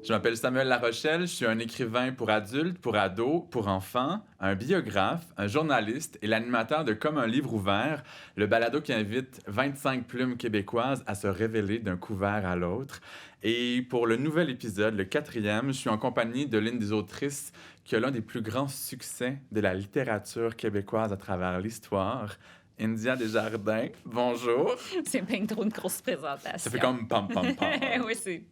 Je m'appelle Samuel Larochelle, je suis un écrivain pour adultes, pour ados, pour enfants, un biographe, un journaliste et l'animateur de Comme un livre ouvert, le balado qui invite 25 plumes québécoises à se révéler d'un couvert à l'autre. Et pour le nouvel épisode, le 4e, je suis en compagnie de l'une des autrices qui a l'un des plus grands succès de la littérature québécoise à travers l'histoire, India Desjardins. Bonjour. C'est bien trop une grosse présentation. Ça fait comme pam pam pam. Oui, c'est...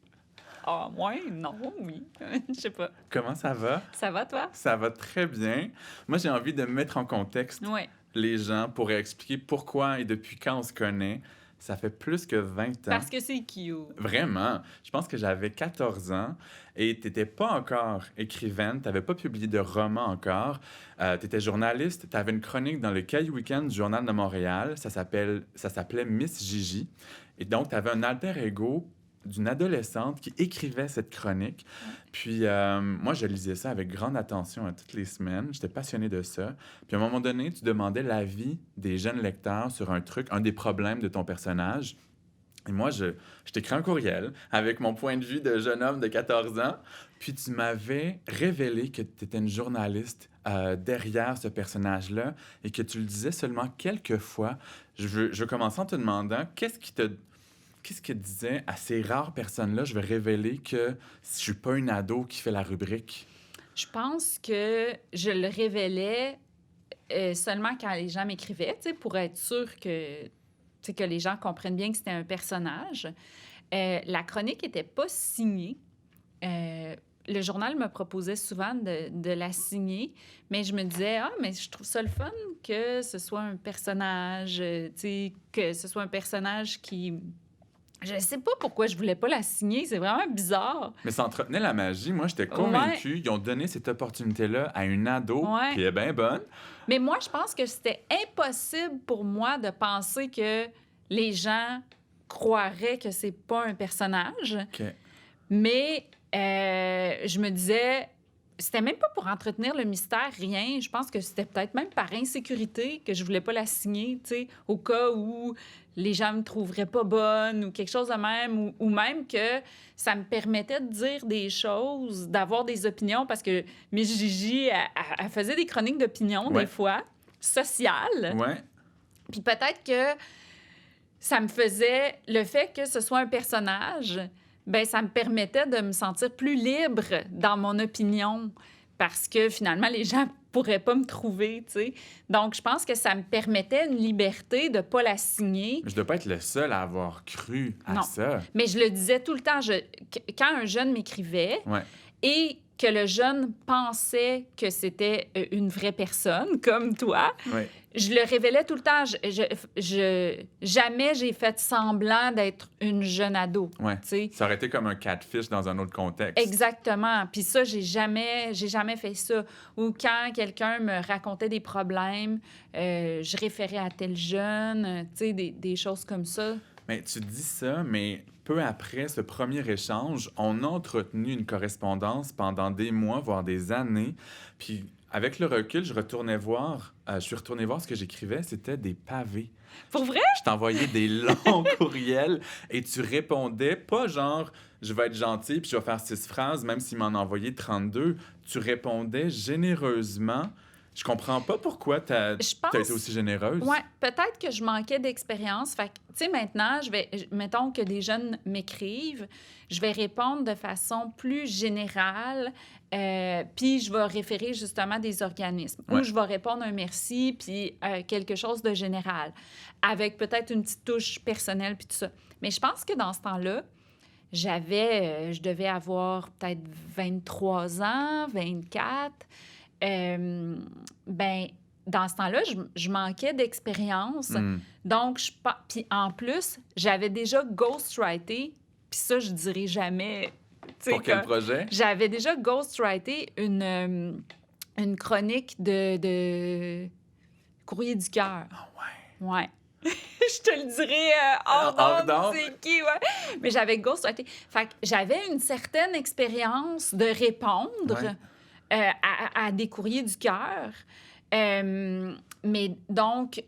Ah, ouais, non, oui. Je sais pas. Comment ça va? Ça va, toi? Ça va très bien. Moi, j'ai envie de mettre en contexte Oui. les gens pour expliquer pourquoi et depuis quand on se connaît. Ça fait plus que 20 ans. Parce que c'est cute. Vraiment. Je pense que j'avais 14 ans et tu n'étais pas encore écrivaine, tu n'avais pas publié de roman encore. Tu étais journaliste, tu avais une chronique dans le Cahier Week-end du Journal de Montréal. Ça s'appelait Miss Gigi. Et donc, tu avais un alter ego d'une adolescente qui écrivait cette chronique. Puis moi, je lisais ça avec grande attention toutes les semaines. J'étais passionné de ça. Puis à un moment donné, tu demandais l'avis des jeunes lecteurs sur un truc, un des problèmes de ton personnage. Et moi, je t'écris un courriel avec mon point de vue de jeune homme de 14 ans. Puis tu m'avais révélé que tu étais une journaliste derrière ce personnage-là et que tu le disais seulement quelques fois. Je commençais en te demandant Qu'est-ce que disait à ces rares personnes-là, je vais révéler que je suis pas une ado qui fait la rubrique? Je pense que je le révélais seulement quand les gens m'écrivaient, tu sais, pour être sûr que les gens comprennent bien que c'était un personnage. La chronique n'était pas signée. Le journal me proposait souvent de la signer, mais je me disais, mais je trouve ça le fun que ce soit un personnage, tu sais, que ce soit un personnage qui... Je sais pas pourquoi je voulais pas la signer, c'est vraiment bizarre. Mais ça entretenait la magie. Moi, j'étais convaincue. Ils ont donné cette opportunité-là à une ado qui est bien bonne. Mais moi, je pense que c'était impossible pour moi de penser que les gens croiraient que c'est pas un personnage. Okay. Mais je me disais... C'était même pas pour entretenir le mystère, rien. Je pense que c'était peut-être même par insécurité que je voulais pas la signer, tu sais, au cas où les gens me trouveraient pas bonne ou quelque chose de même, ou même que ça me permettait de dire des choses, d'avoir des opinions, parce que Miss Gigi, elle faisait des chroniques d'opinion des fois, sociales. Ouais. Puis peut-être que ça me faisait... Le fait que ce soit un personnage... ben ça me permettait de me sentir plus libre dans mon opinion parce que finalement, les gens pourraient pas me trouver, tu sais. Donc, je pense que ça me permettait une liberté de pas la signer. Mais je dois pas être le seul à avoir cru à ça. Mais je le disais tout le temps. Quand un jeune m'écrivait et que le jeune pensait que c'était une vraie personne, comme toi, je le révélais tout le temps. Jamais j'ai fait semblant d'être une jeune ado. T'sais. Ça aurait été comme un catfish dans un autre contexte. Exactement. Puis ça, j'ai jamais fait ça. Ou quand quelqu'un me racontait des problèmes, je référais à tel jeune, des choses comme ça. Mais tu dis ça, mais peu après ce premier échange, on a entretenu une correspondance pendant des mois, voire des années. Puis avec le recul, je suis retourné voir ce que j'écrivais, c'était des pavés. Pour vrai? Je t'envoyais des longs courriels et tu répondais pas genre « je vais être gentil puis je vais faire 6 phrases », même s'il m'en envoyait 32. Tu répondais généreusement. Je comprends pas pourquoi t'as été aussi généreuse. Oui, peut-être que je manquais d'expérience. Fait que, tu sais, maintenant, mettons que des jeunes m'écrivent, je vais répondre de façon plus générale, puis je vais référer justement à des organismes. Ou je vais répondre un merci, puis quelque chose de général, avec peut-être une petite touche personnelle, puis tout ça. Mais je pense que dans ce temps-là, je devais avoir peut-être 23 ans, 24. Dans ce temps-là, je manquais d'expérience. Donc, puis en plus, j'avais déjà ghostwrité, puis ça, je dirais jamais... Pour quel projet? J'avais déjà ghostwrité une chronique de Courrier du cœur. Ah ouais? Ouais. Je te le dirai hors d'onde, c'est qui, ouais. Mais j'avais ghostwrité. Fait que j'avais une certaine expérience de répondre... à des courriers du cœur. Mais donc,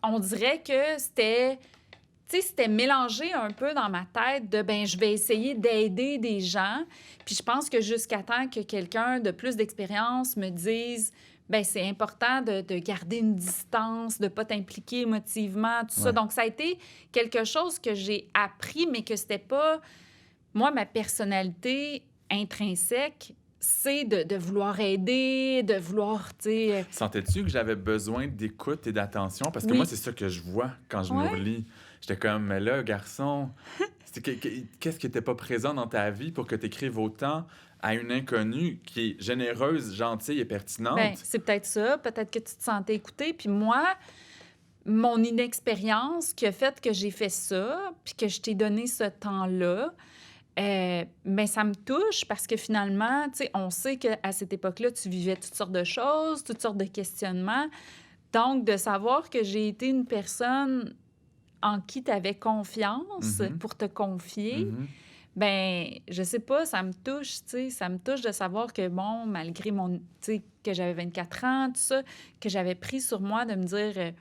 on dirait que c'était tu sais, c'était mélangé un peu dans ma tête de, ben je vais essayer d'aider des gens. Puis je pense que jusqu'à temps que quelqu'un de plus d'expérience me dise, ben c'est important de garder une distance, de pas t'impliquer émotivement, tout ça. Ouais. Donc, ça a été quelque chose que j'ai appris, mais que c'était pas... Moi, ma personnalité intrinsèque, c'est de vouloir aider, de vouloir, tu sais... Sentais-tu que j'avais besoin d'écoute et d'attention? Parce que Oui. moi, c'est ça que je vois quand je me Ouais. relis. J'étais comme, mais là, garçon, qu'est-ce qui n'était pas présent dans ta vie pour que tu écrives autant à une inconnue qui est généreuse, gentille et pertinente? Ben, c'est peut-être ça. Peut-être que tu te sentais écoutée. Puis moi, mon inexpérience qui a fait que j'ai fait ça, puis que je t'ai donné ce temps-là, ben ça me touche parce que finalement, tu sais, on sait qu'à cette époque-là, tu vivais toutes sortes de choses, toutes sortes de questionnements. Donc, de savoir que j'ai été une personne en qui tu avais confiance Mhm. pour te confier, Mhm. ben je sais pas, ça me touche, tu sais. Ça me touche de savoir que, bon, malgré mon... Tu sais, que j'avais 24 ans, tout ça, que j'avais pris sur moi de me dire...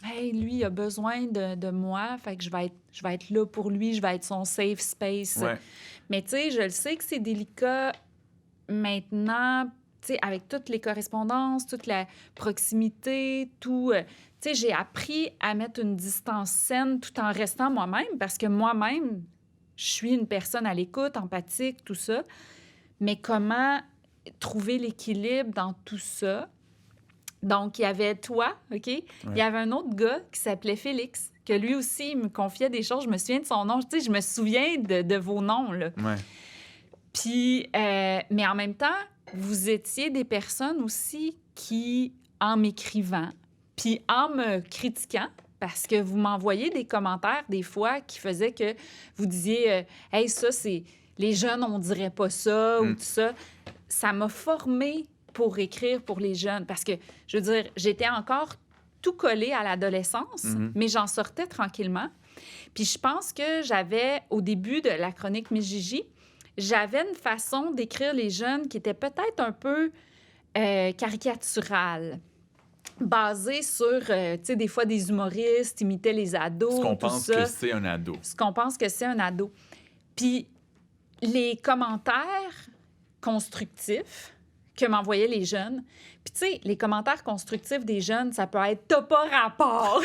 Hey, lui, il a besoin de moi, fait que je vais être là pour lui, je vais être son safe space. Ouais. Mais tu sais, je le sais que c'est délicat maintenant, tu sais, avec toutes les correspondances, toute la proximité, tout. Tu sais, j'ai appris à mettre une distance saine tout en restant moi-même, parce que moi-même, je suis une personne à l'écoute, empathique, tout ça. Mais comment trouver l'équilibre dans tout ça? Donc, il y avait toi, OK? Il y avait un autre gars qui s'appelait Félix, que lui aussi, il me confiait des choses. Je me souviens de son nom. Tu sais, je me souviens de vos noms, là. Ouais. Puis, mais en même temps, vous étiez des personnes aussi qui, en m'écrivant, puis en me critiquant, parce que vous m'envoyez des commentaires des fois qui faisaient que vous disiez Hey, ça, c'est... Les jeunes, on dirait pas ça ou tout ça. Ça m'a formée pour écrire pour les jeunes. Parce que, je veux dire, j'étais encore tout collée à l'adolescence, mais j'en sortais tranquillement. Puis je pense que j'avais, au début de la chronique Miss Gigi, j'avais une façon d'écrire les jeunes qui était peut-être un peu caricaturale, basée sur, tu sais, des fois des humoristes imitaient les ados, Ce qu'on tout pense ça. que c'est un ado. Ce qu'on pense que c'est un ado. Puis les commentaires constructifs que m'envoyaient les jeunes. Puis, tu sais, les commentaires constructifs des jeunes, ça peut être « t'as pas rapport ».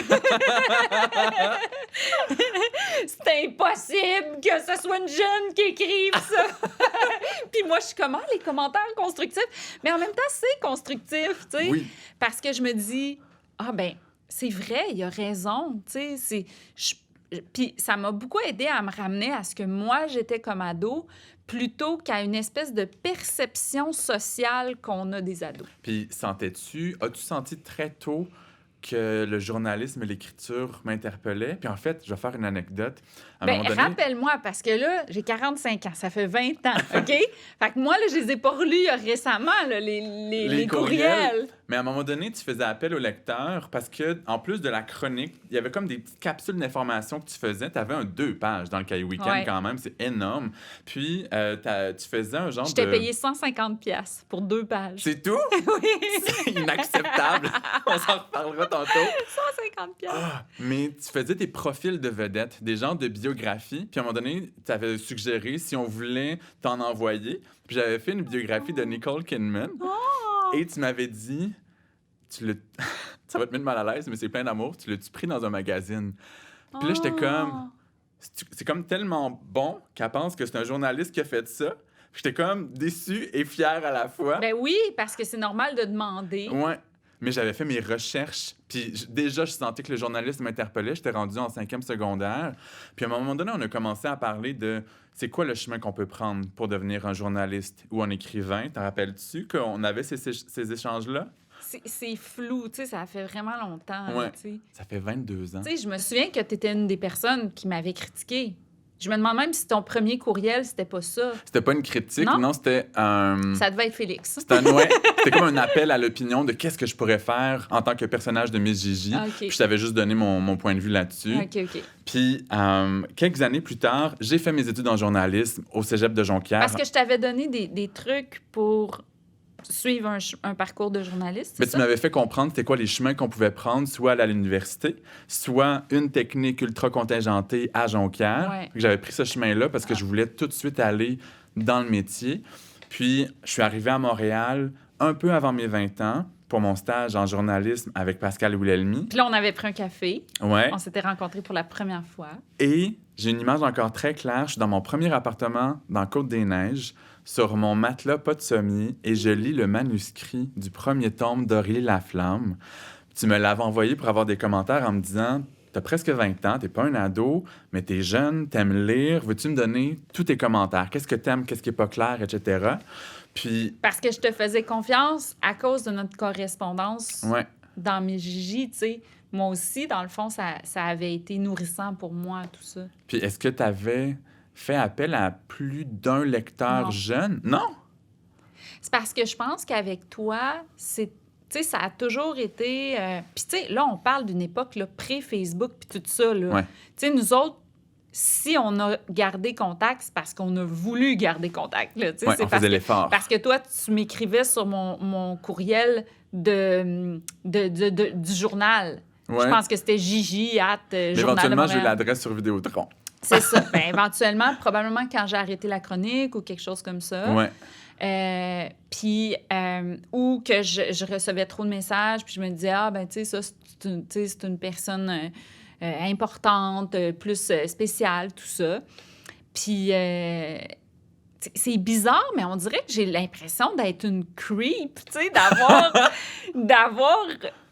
C'est impossible que ce soit une jeune qui écrive ça. Puis moi, je suis comment les commentaires constructifs? Mais en même temps, c'est constructif, tu sais. Oui. Parce que je me dis, ah ben, c'est vrai, il a raison, tu sais. Puis ça m'a beaucoup aidé à me ramener à ce que moi, j'étais comme ado, plutôt qu'à une espèce de perception sociale qu'on a des ados. Puis, as-tu senti très tôt que le journalisme et l'écriture m'interpellaient? Puis en fait, je vais faire une anecdote. À un Ben, moment donné, rappelle-moi, parce que là, j'ai 45 ans, ça fait 20 ans, OK? Fait que moi, là, je les ai pas relus récemment, là, les courriels. Mais à un moment donné, tu faisais appel au lecteur parce que, en plus de la chronique, il y avait comme des petites capsules d'informations que tu faisais. Tu avais 2 pages dans le Cahier Week-end Ouais. quand même, c'est énorme. Puis, tu faisais un genre Je t'ai de... payé 150$ pour 2 pages. C'est tout? Oui, C'est inacceptable. On s'en reparlera tantôt. 150$. Mais tu faisais des profils de vedettes, des genres de biographies. Puis à un moment donné, tu avais suggéré si on voulait t'en envoyer. Puis j'avais fait une biographie de Nicole Kidman. Oh! Et tu m'avais dit, ça va te mettre mal à l'aise, mais c'est plein d'amour, tu l'as-tu pris dans un magazine? Puis là, j'étais comme, c'est comme tellement bon qu'elle pense que c'est un journaliste qui a fait ça. Puis j'étais comme déçu et fier à la fois. Ben oui, parce que c'est normal de demander. Ouais. Mais j'avais fait mes recherches. Puis déjà, je sentais que le journaliste m'interpellait. J'étais rendu en 5e secondaire. Puis à un moment donné, on a commencé à parler de c'est quoi le chemin qu'on peut prendre pour devenir un journaliste ou un écrivain. T'en rappelles-tu qu'on avait ces échanges-là? C'est flou, tu sais, ça fait vraiment longtemps. Ouais. Tu sais. Ça fait 22 ans. Tu sais, je me souviens que tu étais une des personnes qui m'avait critiqué. Je me demande même si ton premier courriel, c'était pas ça. C'était pas une critique, Non? non, c'était un... Ça devait être Félix. C'était comme un appel à l'opinion de qu'est-ce que je pourrais faire en tant que personnage de Miss Gigi. OK. Puis je t'avais juste donné mon point de vue là-dessus. OK. Puis, quelques années plus tard, j'ai fait mes études en journalisme au cégep de Jonquière. Parce que je t'avais donné des trucs pour suivre un parcours de journaliste. Mais tu m'avais fait comprendre c'était quoi les chemins qu'on pouvait prendre, soit à l'université, soit une technique ultra contingentée à Jonquière. Ouais. J'avais pris ce chemin-là parce que je voulais tout de suite aller dans le métier. Puis, je suis arrivé à Montréal un peu avant mes 20 ans pour mon stage en journalisme avec Pascal Wilhelmy. Puis là, on avait pris un café. Ouais. On s'était rencontrés pour la première fois. Et j'ai une image encore très claire. Je suis dans mon premier appartement dans Côte-des-Neiges, sur mon matelas pas de sommier, et je lis le manuscrit du premier tome d'Aurélie Laflamme. Tu me l'avais envoyé pour avoir des commentaires en me disant « T'as presque 20 ans, t'es pas un ado, mais t'es jeune, t'aimes lire. Veux-tu me donner tous tes commentaires? Qu'est-ce que t'aimes, qu'est-ce qui est pas clair, etc. » Puis... Parce que je te faisais confiance à cause de notre correspondance Ouais. dans mes Gigi, tu sais. Moi aussi, dans le fond, ça avait été nourrissant pour moi, tout ça. Puis est-ce que t'avais fait appel à plus d'un lecteur Non. jeune? Non? C'est parce que je pense qu'avec toi, tu sais, ça a toujours été... Puis tu sais, là, on parle d'une époque là, pré-Facebook puis tout ça, là. Ouais. Tu sais, nous autres, si on a gardé contact, c'est parce qu'on a voulu garder contact, là. Tu sais, Ouais, c'est on parce faisait que, l'effort. parce que toi, tu m'écrivais sur mon courriel du journal. Ouais. Je pense que c'était Gigi Mais @Journal de éventuellement, j'ai eu Montréal. l'adresse sur Vidéotron. C'est ça. Ben, éventuellement, probablement quand j'ai arrêté la chronique ou quelque chose comme ça. Ouais. Puis, ou que je recevais trop de messages, puis je me disais, ah, ben, tu sais, ça, c'est une personne importante, plus spéciale, tout ça. Puis, c'est bizarre, mais on dirait que j'ai l'impression d'être une creep, tu sais, d'avoir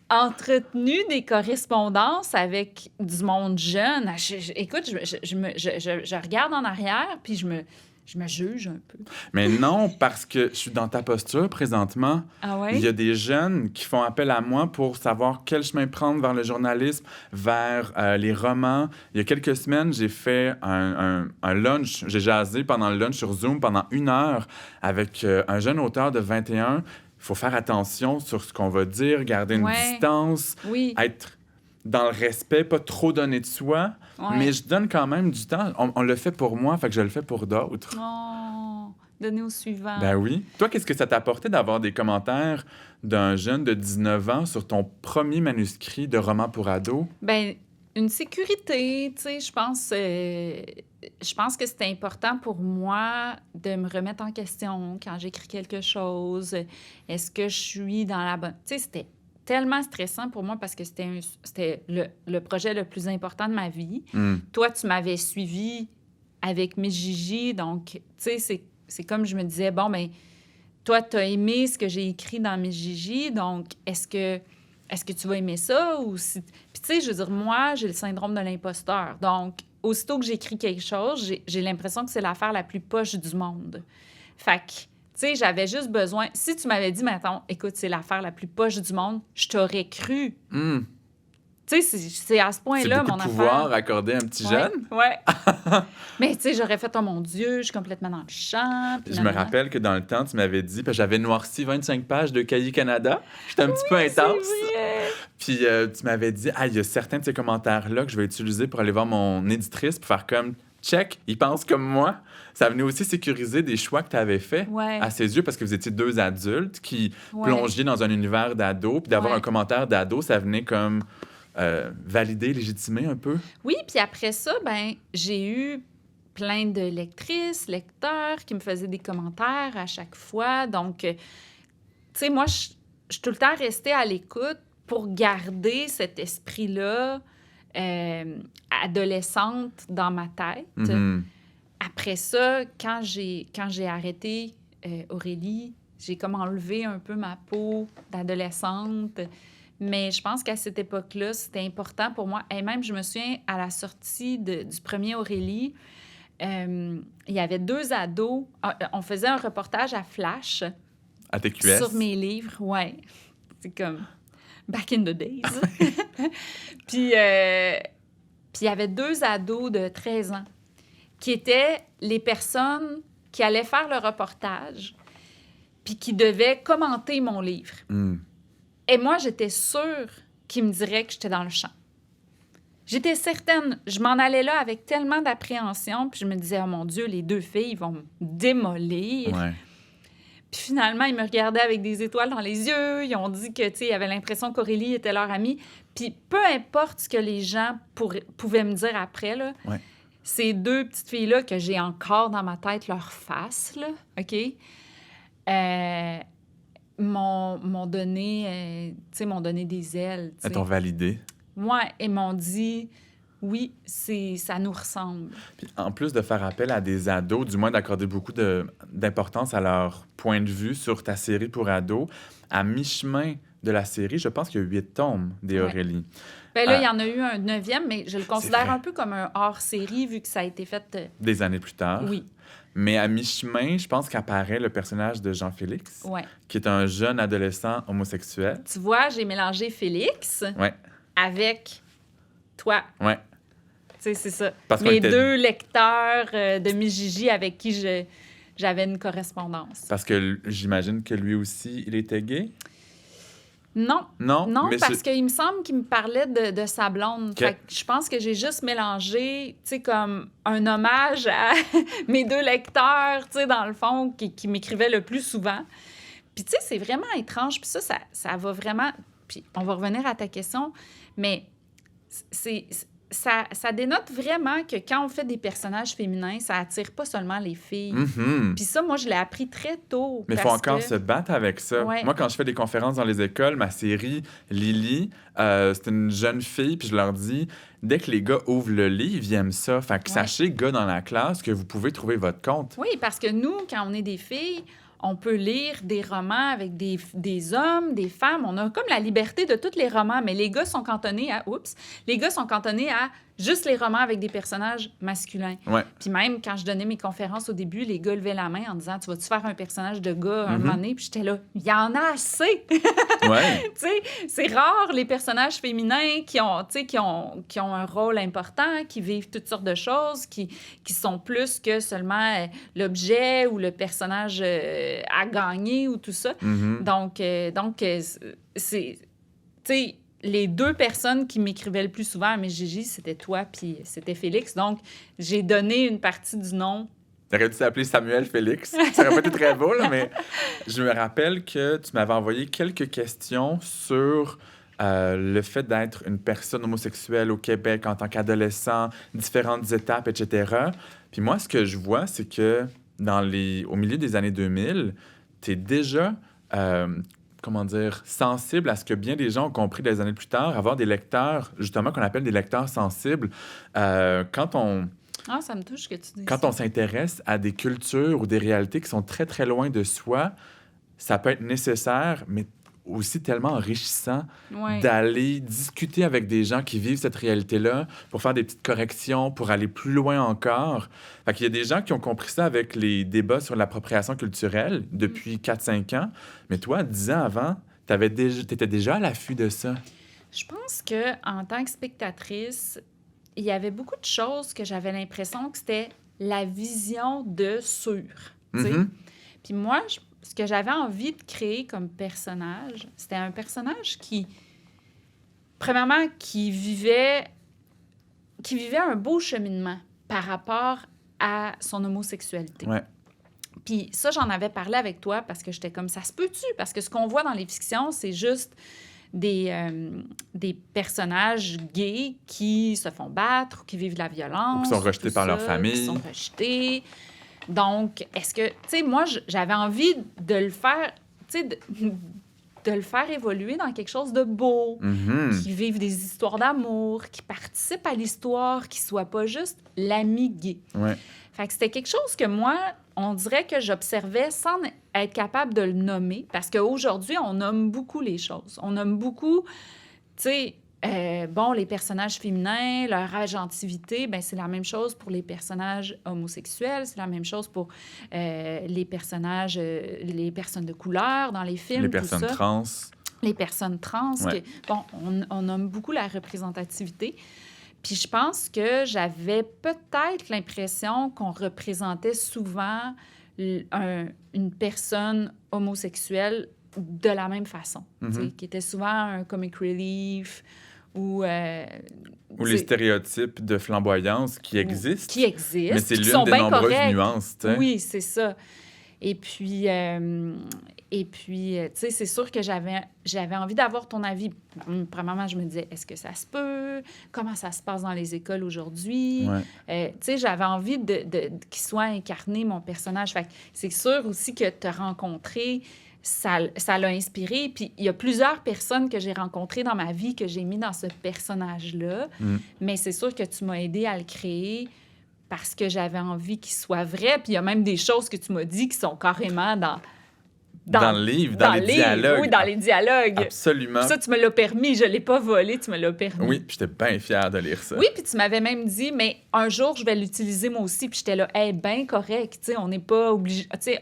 entretenu des correspondances avec du monde jeune. Écoute, je regarde en arrière, puis je me juge un peu. Mais non, parce que je suis dans ta posture présentement. Ah ouais? Il y a des jeunes qui font appel à moi pour savoir quel chemin prendre vers le journalisme, vers les romans. Il y a quelques semaines, j'ai fait un lunch. J'ai jasé pendant le lunch sur Zoom pendant 1 heure avec un jeune auteur de 21. Il faut faire attention sur ce qu'on va dire, garder une Ouais. distance, Oui. être dans le respect, pas trop donner de soi. Ouais. Mais je donne quand même du temps. On le fait pour moi, fait que je le fais pour d'autres. Oh, donner au suivant. Ben oui. Toi, qu'est-ce que ça t'a apporté d'avoir des commentaires d'un jeune de 19 ans sur ton premier manuscrit de roman pour ado? Ben, une sécurité, tu sais, je pense que c'est important pour moi de me remettre en question quand j'écris quelque chose. Est-ce que je suis dans la bonne... Tu sais, c'était tellement stressant pour moi parce que c'était le projet le plus important de ma vie. Mm. Toi, tu m'avais suivi avec mes Gigi, donc, tu sais, c'est comme je me disais, bon, ben toi, tu as aimé ce que j'ai écrit dans mes Gigi, donc est-ce que tu vas aimer ça? Ou si... Puis, tu sais, je veux dire, moi, j'ai le syndrome de l'imposteur. Donc, aussitôt que j'écris quelque chose, j'ai l'impression que c'est l'affaire la plus poche du monde. Fait que, tu sais, j'avais juste besoin... Si tu m'avais dit, mettons, écoute, c'est l'affaire la plus poche du monde, je t'aurais cru. Mm. Tu sais, c'est à ce C'est point-là, beaucoup mon de affaire. pouvoir accordé à un petit jeune. Ouais. Mais, tu sais, j'aurais fait, oh mon Dieu, je suis complètement dans le champ. puis Je me nanana. rappelle que dans le temps, tu m'avais dit, parce que j'avais noirci 25 pages de Cahiers Canada. J'étais un petit peu C'est intense. vrai. Puis tu m'avais dit, ah, il y a certains de ces commentaires-là que je vais utiliser pour aller voir mon éditrice pour faire comme, check, il pense comme moi. Ça venait aussi sécuriser des choix que tu avais faits Ouais. à ses yeux parce que vous étiez 2 adultes qui Ouais. plongiez dans un univers d'ado. Puis d'avoir Ouais. un commentaire d'ado, ça venait comme valider, légitimer un peu. Oui, puis après ça, ben j'ai eu plein de lectrices, lecteurs qui me faisaient des commentaires à chaque fois. Donc, tu sais, moi, je suis tout le temps restée à l'écoute pour garder cet esprit-là adolescente dans ma tête. Mhm. Après ça, quand j'ai arrêté Aurélie, j'ai comme enlevé un peu ma peau d'adolescente. Mais je pense qu'à cette époque-là, c'était important pour moi. Et même, je me souviens, à la sortie du premier Aurélie, il y avait 2 ados. On faisait un reportage à Flash À TQS. sur mes livres. Ouais, c'est comme back in the days. Puis il y avait 2 ados de 13 ans qui étaient les personnes qui allaient faire le reportage puis qui devaient commenter mon livre. Mm. Et moi, j'étais sûre qu'ils me diraient que j'étais dans le champ. J'étais certaine. Je m'en allais là avec tellement d'appréhension, puis je me disais, oh mon Dieu, les 2 filles vont me démolir. Ouais. Puis finalement, ils me regardaient avec des étoiles dans les yeux. Ils ont dit que, tu sais, ils avaient l'impression qu'Aurélie était leur amie. Puis peu importe ce que les gens pouvaient me dire après, là, Ouais. ces deux petites filles-là que j'ai encore dans ma tête, leur face, là, OK? M'ont donné, tu sais, m'ont donné des ailes, tu Elles t'ont sais. validé. Ouais, et m'ont dit, oui, ça nous ressemble. Puis en plus de faire appel à des ados, du moins d'accorder beaucoup d'importance à leur point de vue sur ta série pour ados, à mi-chemin de la série, je pense qu'il y a 8 tomes des Ouais. Aurélie. Ben là, il y en a eu un 9e, mais je le considère vrai. un peu comme un hors-série, vu que ça a été fait... Des années plus tard. Oui, Mais à mi-chemin, je pense qu'apparaît le personnage de Jean-Félix, ouais. qui est un jeune adolescent homosexuel. Tu vois, j'ai mélangé Félix Ouais, avec toi. ouais. Tu sais, c'est ça. Parce qu'on Mes était- 2 lecteurs de Mijiji avec qui j'avais une correspondance. Parce que j'imagine que lui aussi, il était gay? Non, Non? non, mais parce qu'il me semble qu'il me parlait de sa blonde. Ok. Fait que je pense que j'ai juste mélangé, tu sais, comme un hommage à mes 2 lecteurs, tu sais, dans le fond, qui m'écrivaient le plus souvent. Puis, tu sais, c'est vraiment étrange. Puis ça va vraiment... Puis on va revenir à ta question, mais ça dénote vraiment que quand on fait des personnages féminins, ça attire pas seulement les filles. Mhm. Puis ça, moi, je l'ai appris très tôt. Mais il faut parce encore que- se battre avec ça. Ouais. Moi, quand je fais des conférences dans les écoles, ma série, Lily, c'est une jeune fille, puis je leur dis, dès que les gars ouvrent le livre, ils aiment ça. Fait que Ouais. sachez, gars dans la classe, que vous pouvez trouver votre compte. Oui, parce que nous, quand on est des filles, on peut lire des romans avec des hommes, des femmes. On a comme la liberté de tous les romans, mais les gars sont cantonnés à... Oups! Les gars sont cantonnés à juste les romans avec des personnages masculins. Ouais. Puis même, quand je donnais mes conférences au début, les gars levaient la main en disant « Tu vas-tu faire un personnage de gars un Mhm. moment donné? » Puis j'étais là « Il y en a assez! » Ouais. Tu sais, c'est rare les personnages féminins qui ont, tu sais, qui ont un rôle important, qui vivent toutes sortes de choses, qui sont plus que seulement l'objet ou le personnage à gagner ou tout ça. Mhm. Donc c'est, tu sais, les 2 personnes qui m'écrivaient le plus souvent à mes Gigi, c'était toi puis c'était Félix. Donc j'ai donné une partie du nom. T'aurais dû s'appeler Samuel Félix. Ça aurait pas été très beau, là, mais je me rappelle que tu m'avais envoyé quelques questions sur le fait d'être une personne homosexuelle au Québec en tant qu'adolescent, différentes étapes, etc. Puis moi, ce que je vois, c'est que au milieu des années 2000, tu es déjà, comment dire, sensible à ce que bien des gens ont compris des années plus tard, avoir des lecteurs, justement, qu'on appelle des lecteurs sensibles. Quand Ah, ça me touche que tu dises Quand ça. on s'intéresse à des cultures ou des réalités qui sont très, très loin de soi, ça peut être nécessaire, mais aussi tellement enrichissant Ouais. d'aller discuter avec des gens qui vivent cette réalité-là pour faire des petites corrections, pour aller plus loin encore. Fait qu'il y a des gens qui ont compris ça avec les débats sur l'appropriation culturelle depuis 4-5 ans. Mais toi, 10 ans avant, t'étais déjà à l'affût de ça. Je pense que en tant que spectatrice, il y avait beaucoup de choses que j'avais l'impression que c'était la vision de sûr. Tu sais. Mhm. Puis moi, ce que j'avais envie de créer comme personnage, c'était un personnage qui, premièrement, qui vivait un beau cheminement par rapport à son homosexualité. Ouais. Puis ça, j'en avais parlé avec toi parce que j'étais comme, ça se peut-tu? Parce que ce qu'on voit dans les fictions, c'est juste des personnages gays qui se font battre ou qui vivent de la violence. Ou qui sont rejetés tout par leur ça, famille. Qui sont rejetés. Donc, est-ce que... Tu sais, moi, j'avais envie de le faire... Tu sais, de le faire évoluer dans quelque chose de beau, Mhm. qui vive des histoires d'amour, qui participe à l'histoire, qui soit pas juste l'ami gay. Ouais. Fait que c'était quelque chose que moi, on dirait que j'observais sans être capable de le nommer, parce qu'aujourd'hui, on nomme beaucoup les choses. On nomme beaucoup, tu sais, bon, les personnages féminins, leur agentivité, ben c'est la même chose pour les personnages homosexuels, c'est la même chose pour les personnages, les personnes de couleur dans les films, Les tout personnes ça. trans. Les personnes trans. Ouais. Bon, on nomme beaucoup la représentativité. Puis je pense que j'avais peut-être l'impression qu'on représentait souvent une personne homosexuelle de la même façon, tu sais, qui était souvent un comic relief ou... Ou les stéréotypes de flamboyance qui existent. Qui existent. Mais c'est qui l'une sont des bien nombreuses corrects. nuances, tu sais. Oui, c'est ça. Et puis, tu sais, c'est sûr que j'avais envie d'avoir ton avis. Premièrement, je me disais, est-ce que ça se peut? Comment ça se passe dans les écoles aujourd'hui? Ouais. Tu sais, j'avais envie qu'il soit incarné, mon personnage. Fait que c'est sûr aussi que te rencontrer, ça l'a inspiré. Puis il y a plusieurs personnes que j'ai rencontrées dans ma vie que j'ai mis dans ce personnage-là. Mais c'est sûr que tu m'as aidé à le créer parce que j'avais envie qu'il soit vrai. Puis il y a même des choses que tu m'as dit qui sont carrément dans le livre, dans les dialogues. Oui, dans les dialogues. Absolument. Puis ça, tu me l'as permis. Je ne l'ai pas volé, tu me l'as permis. Oui, puis j'étais bien fière de lire ça. Oui, puis tu m'avais même dit, mais un jour, je vais l'utiliser moi aussi. Puis j'étais là, hey, bien correct. Tu sais, on n'est pas obligé. Tu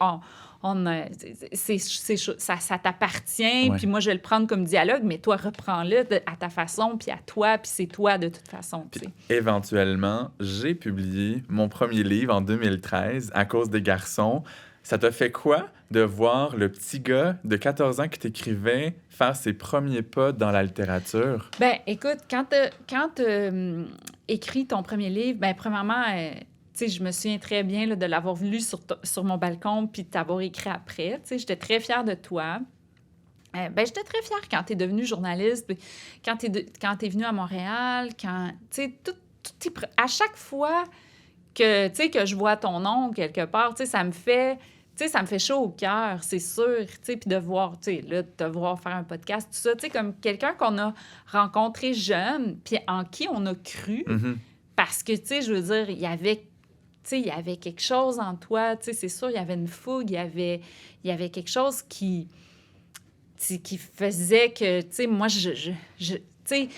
sais, ça t'appartient, Ouais. puis moi, je vais le prendre comme dialogue, mais toi, reprends-le à ta façon, puis à toi, puis c'est toi de toute façon. Puis, éventuellement, j'ai publié mon premier livre en 2013, À cause des garçons. Ça t'a fait quoi de voir le petit gars de 14 ans qui t'écrivait faire ses premiers pas dans la littérature? Ben, écoute, quand t'as écrit ton premier livre, ben, premièrement, tu sais, je me souviens très bien là, de l'avoir lu sur mon balcon puis de t'avoir écrit après. Tu sais, j'étais très fière de toi. Ben, j'étais très fière quand tu es devenue journaliste, puis quand tu es venue à Montréal, quand, tu sais, à chaque fois que, tu sais, que je vois ton nom quelque part, tu sais, ça me fait chaud au cœur, c'est sûr, tu sais, puis de voir, tu sais, là, de te voir faire un podcast, tout ça, tu sais, comme quelqu'un qu'on a rencontré jeune, puis en qui on a cru, parce que, tu sais, je veux dire, il y avait quelque chose en toi, tu sais, c'est sûr, il y avait une fougue, il y avait quelque chose qui faisait que, tu sais, moi, tu sais,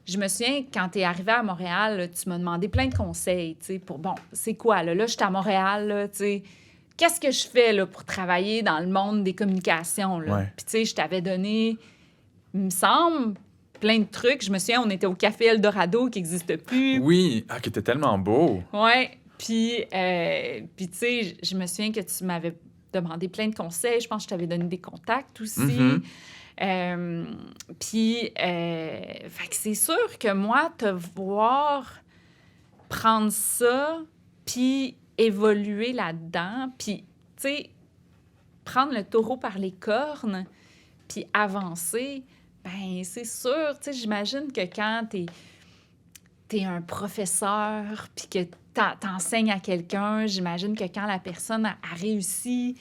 je me souviens, quand tu es arrivée à Montréal, là, tu m'as demandé plein de conseils, tu sais, pour, bon, c'est quoi, là, je suis à Montréal, là, tu sais, qu'est-ce que je fais, là, pour travailler dans le monde des communications, là? Ouais. Puis, tu sais, je t'avais donné, il me semble, plein de trucs. Je me souviens, on était au Café Eldorado, qui n'existe plus. Oui, qui était tellement beau. Ouais, puis, tu sais, je me souviens que tu m'avais demandé plein de conseils. Je pense que je t'avais donné des contacts aussi. Puis, fait que c'est sûr que moi, te voir prendre ça, puis évoluer là-dedans, puis, tu sais, prendre le taureau par les cornes, puis avancer, ben c'est sûr, tu sais, j'imagine que quand t'es un professeur, puis que t'enseignes à quelqu'un, j'imagine que quand la personne a réussi,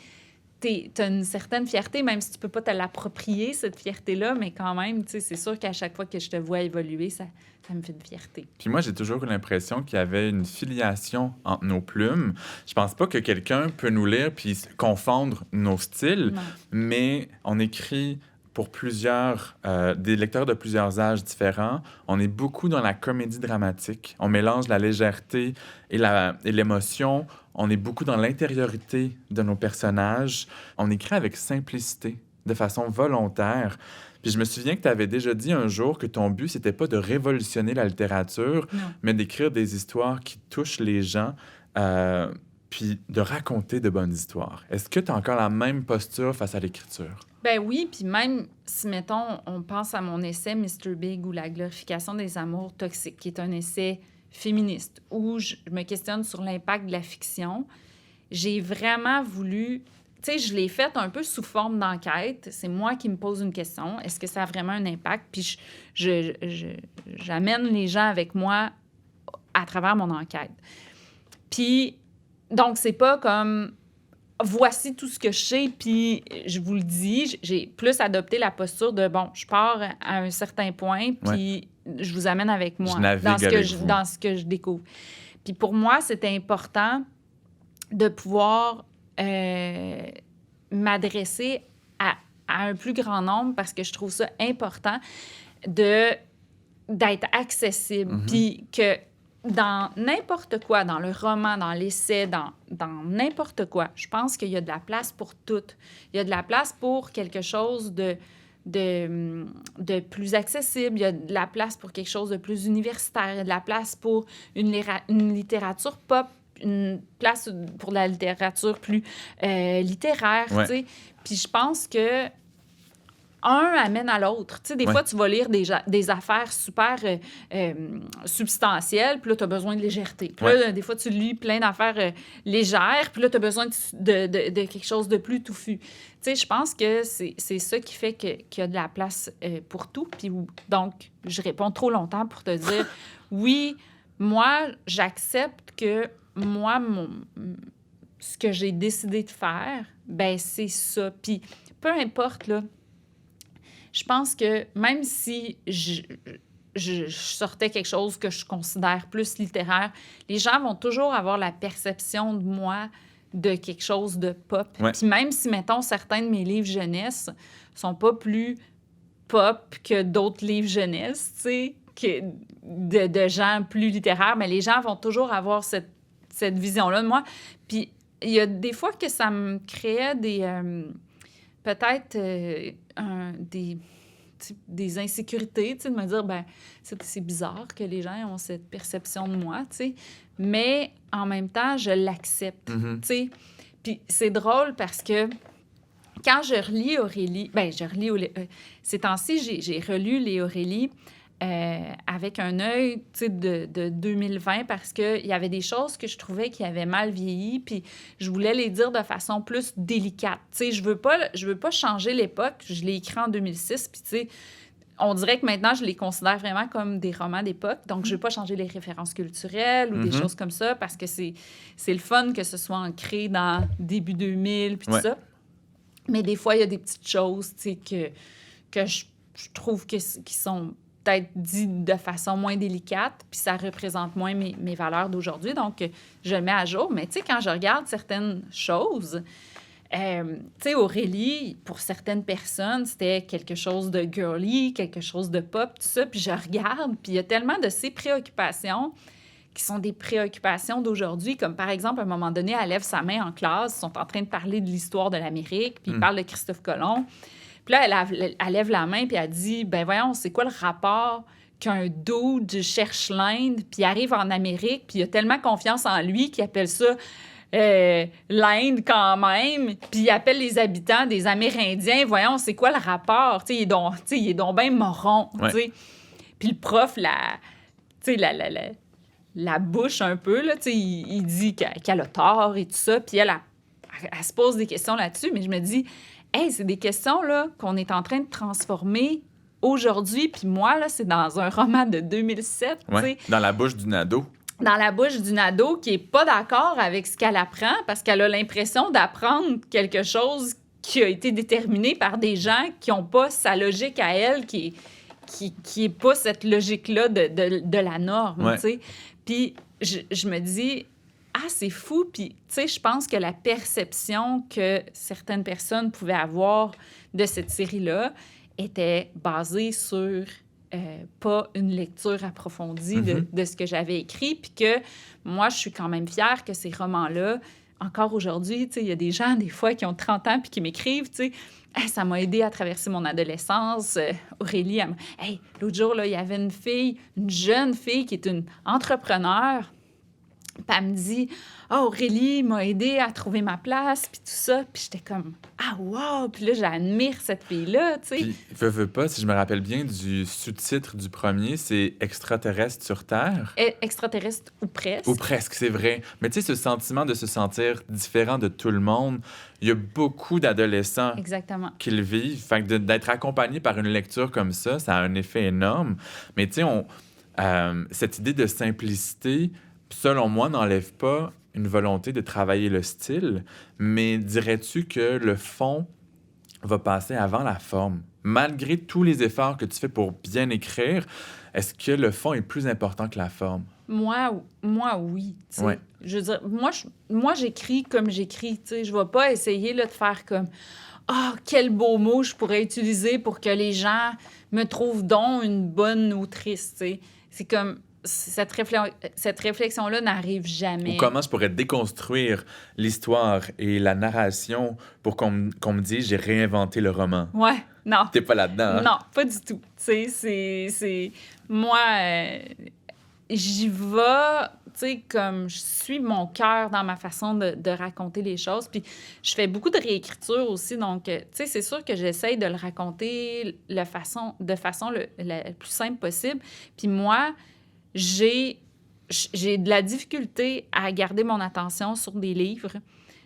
t'as une certaine fierté, même si tu peux pas te l'approprier, cette fierté-là, mais quand même, tu sais, c'est sûr qu'à chaque fois que je te vois évoluer, ça me fait une fierté. Puis moi, j'ai toujours eu l'impression qu'il y avait une filiation entre nos plumes. Je pense pas que quelqu'un peut nous lire puis confondre nos styles, Non. mais on écrit pour des lecteurs de plusieurs âges différents. On est beaucoup dans la comédie dramatique. On mélange la légèreté et l'émotion. On est beaucoup dans l'intériorité de nos personnages. On écrit avec simplicité, de façon volontaire. Puis je me souviens que tu avais déjà dit un jour que ton but, c'était pas de révolutionner la littérature, mais d'écrire des histoires qui touchent les gens, puis de raconter de bonnes histoires. Est-ce que tu as encore la même posture face à l'écriture? Ben oui, puis même si, mettons, on pense à mon essai Mr. Big ou la glorification des amours toxiques, qui est un essai féministe, où je me questionne sur l'impact de la fiction, j'ai vraiment voulu... Tu sais, je l'ai fait un peu sous forme d'enquête. C'est moi qui me pose une question. Est-ce que ça a vraiment un impact? Puis j'amène les gens avec moi à travers mon enquête. Puis, donc, c'est pas comme... Voici tout ce que je sais, puis je vous le dis, j'ai plus adopté la posture de, bon, je pars à un certain point, puis je vous amène avec moi dans ce que je découvre. Puis pour moi, c'était important de pouvoir m'adresser à un plus grand nombre parce que je trouve ça important d'être accessible, puis que dans n'importe quoi, dans le roman, dans l'essai, dans n'importe quoi, je pense qu'il y a de la place pour tout. Il y a de la place pour quelque chose de plus accessible. Il y a de la place pour quelque chose de plus universitaire. Il y a de la place pour une littérature pop, une place pour la littérature plus littéraire, tu sais. Puis je pense que un amène à l'autre. Tu sais, des Ouais. fois, tu vas lire des affaires super substantielles, puis là, tu as besoin de légèreté. Puis là, des fois, tu lis plein d'affaires légères, puis là, tu as besoin de quelque chose de plus touffu. Tu sais, je pense que c'est ça qui fait qu'il y a de la place pour tout. Puis donc, je réponds trop longtemps pour te dire, oui, moi, j'accepte que moi, ce que j'ai décidé de faire, ben c'est ça. Puis peu importe, là, je pense que même si je sortais quelque chose que je considère plus littéraire, les gens vont toujours avoir la perception de moi de quelque chose de pop. Ouais. Puis même si, mettons, certains de mes livres jeunesse sont pas plus pop que d'autres livres jeunesse, tu sais, de gens plus littéraires, mais les gens vont toujours avoir cette vision-là de moi. Puis il y a des fois que ça me créait peut-être des insécurités, tu sais, de me dire, ben c'est bizarre que les gens ont cette perception de moi, tu sais, mais en même temps, je l'accepte, tu sais. Puis c'est drôle parce que quand je relis Aurélie, ces temps-ci, j'ai relu les Aurélie avec un œil, tu sais, de 2020 parce qu'il y avait des choses que je trouvais qui avaient mal vieilli, puis je voulais les dire de façon plus délicate. Tu sais, je veux pas changer l'époque. Je l'ai écrit en 2006, puis tu sais, on dirait que maintenant, je les considère vraiment comme des romans d'époque. Donc, je veux pas changer les références culturelles ou des choses comme ça parce que c'est le fun que ce soit ancré dans début 2000, puis tout ça. Mais des fois, il y a des petites choses, tu sais, que je trouve qui sont peut-être dites de façon moins délicate, puis ça représente moins mes valeurs d'aujourd'hui. Donc, je le mets à jour. Mais tu sais, quand je regarde certaines choses, tu sais, Aurélie, pour certaines personnes, c'était quelque chose de girly, quelque chose de pop, tout ça. Puis je regarde, puis il y a tellement de ces préoccupations qui sont des préoccupations d'aujourd'hui, comme par exemple, à un moment donné, elle lève sa main en classe, ils sont en train de parler de l'histoire de l'Amérique, puis ils parlent de Christophe Colomb. Puis là, elle lève la main, puis elle dit, ben voyons, c'est quoi le rapport qu'un dude cherche l'Inde, puis arrive en Amérique, puis il a tellement confiance en lui qu'il appelle ça l'Inde quand même, puis il appelle les habitants des Amérindiens. Voyons, c'est quoi le rapport? Tu sais, il est donc bien moron, tu sais. Puis le prof, la bouche un peu, là, tu sais, il dit qu'elle a tort et tout ça, puis elle se pose des questions là-dessus, mais je me dis, hey, c'est des questions là, qu'on est en train de transformer aujourd'hui, puis moi, là, c'est dans un roman de 2007, tu sais. Dans la bouche d'une ado. Dans la bouche d'une ado qui est pas d'accord avec ce qu'elle apprend parce qu'elle a l'impression d'apprendre quelque chose qui a été déterminé par des gens qui n'ont pas sa logique à elle, qui est pas cette logique-là de la norme, tu sais. Puis je me dis, ah, c'est fou. Puis, tu sais, je pense que la perception que certaines personnes pouvaient avoir de cette série-là était basée sur pas une lecture approfondie de ce que j'avais écrit. Puis que moi, je suis quand même fière que ces romans-là, encore aujourd'hui, tu sais, il y a des gens, des fois, qui ont 30 ans puis qui m'écrivent, tu sais, hey, ça m'a aidé à traverser mon adolescence. Aurélie, hey, l'autre jour, là, il y avait une jeune fille qui est une entrepreneure. Puis elle me dit, « Ah, Aurélie m'a aidé à trouver ma place, puis tout ça. » Puis j'étais comme, « Ah, wow! » Puis là, j'admire cette fille-là, tu sais. Puis, veux pas, si je me rappelle bien du sous-titre du premier, c'est « Extraterrestre sur Terre ». Extraterrestre ou presque. Ou presque, c'est vrai. Mais tu sais, ce sentiment de se sentir différent de tout le monde, il y a beaucoup d'adolescents Exactement. qui le vivent. Fait que d'être accompagné par une lecture comme ça a un effet énorme. Mais tu sais, cette idée de simplicité, selon moi, n'enlève pas une volonté de travailler le style, mais dirais-tu que le fond va passer avant la forme? Malgré tous les efforts que tu fais pour bien écrire, est-ce que le fond est plus important que la forme? Moi oui. Tu sais. Ouais. Je veux dire, moi j'écris comme j'écris. Tu sais. Je ne vais pas essayer là, de faire comme « Ah, quel beau mot je pourrais utiliser pour que les gens me trouvent donc une bonne autrice. » Tu sais. C'est comme... Cette réflexion-là n'arrive jamais. Ou comment je pourrais déconstruire l'histoire et la narration pour qu'on me dise j'ai réinventé le roman. Ouais, non. T'es pas là-dedans, hein? Non, pas du tout. Tu sais, c'est... Moi, j'y vais, tu sais, comme je suis mon cœur dans ma façon de raconter les choses. Puis je fais beaucoup de réécriture aussi. Donc, tu sais, c'est sûr que j'essaye de le raconter de façon la plus simple possible. Puis moi, j'ai de la difficulté à garder mon attention sur des livres.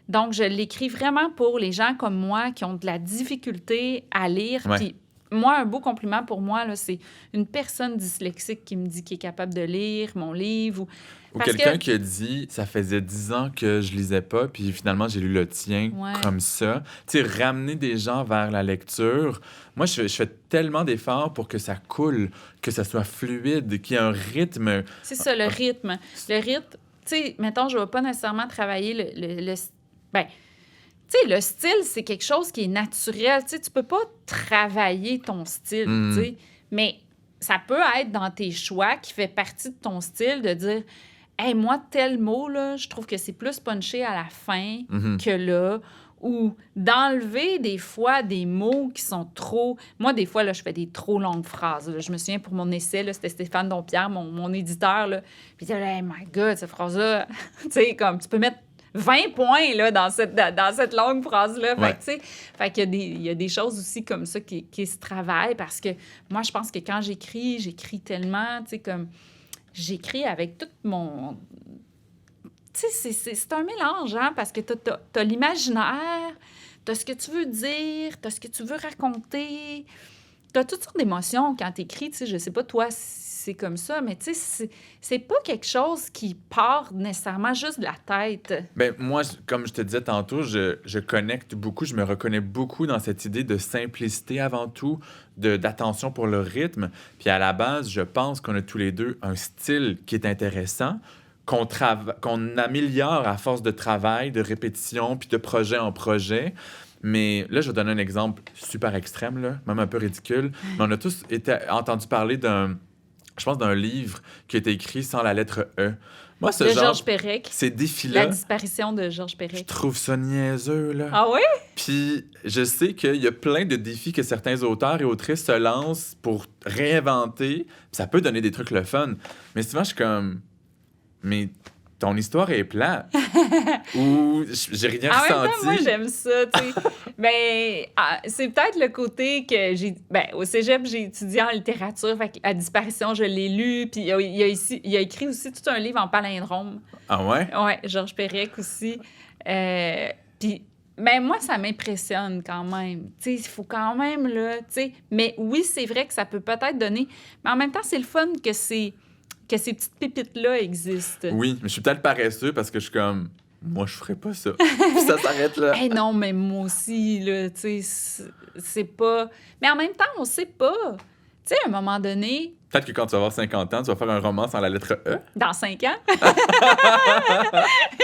Donc, je l'écris vraiment pour les gens comme moi qui ont de la difficulté à lire. Ouais. Puis moi, un beau compliment pour moi, là, c'est une personne dyslexique qui me dit qu'il est capable de lire mon livre. Ou Parce quelqu'un que- qui a dit, ça faisait 10 ans que je lisais pas, puis finalement, j'ai lu le tien Ouais. comme ça. Tu sais, ramener des gens vers la lecture. Moi, je fais tellement d'efforts pour que ça coule, que ça soit fluide, qu'il y ait un rythme. C'est ça, le rythme. Le rythme, tu sais, mettons, je ne vais pas nécessairement travailler ben, tu sais, le style, c'est quelque chose qui est naturel. Tu sais, tu peux pas travailler ton style, tu sais. Mais ça peut être dans tes choix qui fait partie de ton style de dire « Hey, moi, tel mot, là, je trouve que c'est plus punché à la fin que là. » Ou d'enlever des fois des mots qui sont trop... Moi, des fois, là, je fais des trop longues phrases. Là. Je me souviens, pour mon essai, là, c'était Stéphane Dompierre, mon éditeur, là. Puis il disait « Hey, my God, cette phrase-là... » Tu sais, comme, tu peux mettre 20 points là, dans cette longue phrase-là. Ouais. Fait qu'il y a des choses aussi comme ça qui se travaillent parce que moi, je pense que quand j'écris tellement, tu sais, comme j'écris avec tout mon... Tu sais, c'est un mélange, hein, parce que t'as l'imaginaire, t'as ce que tu veux dire, t'as ce que tu veux raconter, t'as toutes sortes d'émotions quand t'écris, tu sais, je sais pas toi si c'est comme ça, mais tu sais, c'est pas quelque chose qui part nécessairement juste de la tête. Ben, moi, comme je te disais tantôt, je connecte beaucoup, je me reconnais beaucoup dans cette idée de simplicité avant tout, d'attention pour le rythme. Puis à la base, je pense qu'on a tous les deux un style qui est intéressant, qu'on améliore à force de travail, de répétition, puis de projet en projet. Mais là, je vais donner un exemple super extrême, là, même un peu ridicule. Mais on a tous entendu parler je pense, d'un livre qui a été écrit sans la lettre E. Moi, De Georges Perec. ces défis-là, La disparition de Georges je Perec. trouve ça niaiseux, là. Ah oui? Puis je sais qu'il y a plein de défis que certains auteurs et autrices se lancent pour réinventer. Puis ça peut donner des trucs le fun. Mais souvent, je suis comme... Mais ton histoire est plate. Ou j'ai rien En même temps, ressenti. moi, j'aime ça, tu sais. Mais c'est peut-être le côté que j'ai... Ben, au cégep, j'ai étudié en littérature. Fait que La disparition, je l'ai lu. Puis il a écrit aussi tout un livre en palindrome. Ah ouais? Ouais, Georges Perec aussi. Puis, ben, moi, ça m'impressionne quand même. Tu sais, il faut quand même, là, tu sais... Mais oui, c'est vrai que ça peut peut-être donner... Mais en même temps, c'est le fun que ces petites pépites-là existent. Oui, mais je suis peut-être paresseux parce que je suis comme... Moi, je ferais pas ça. Puis ça s'arrête là. Hey, non, mais moi aussi, là, tu sais, c'est pas... Mais en même temps, on sait pas. Tu sais, à un moment donné, Peut-être que quand tu vas avoir 50 ans, tu vas faire un roman sans la lettre E. dans 5 ans...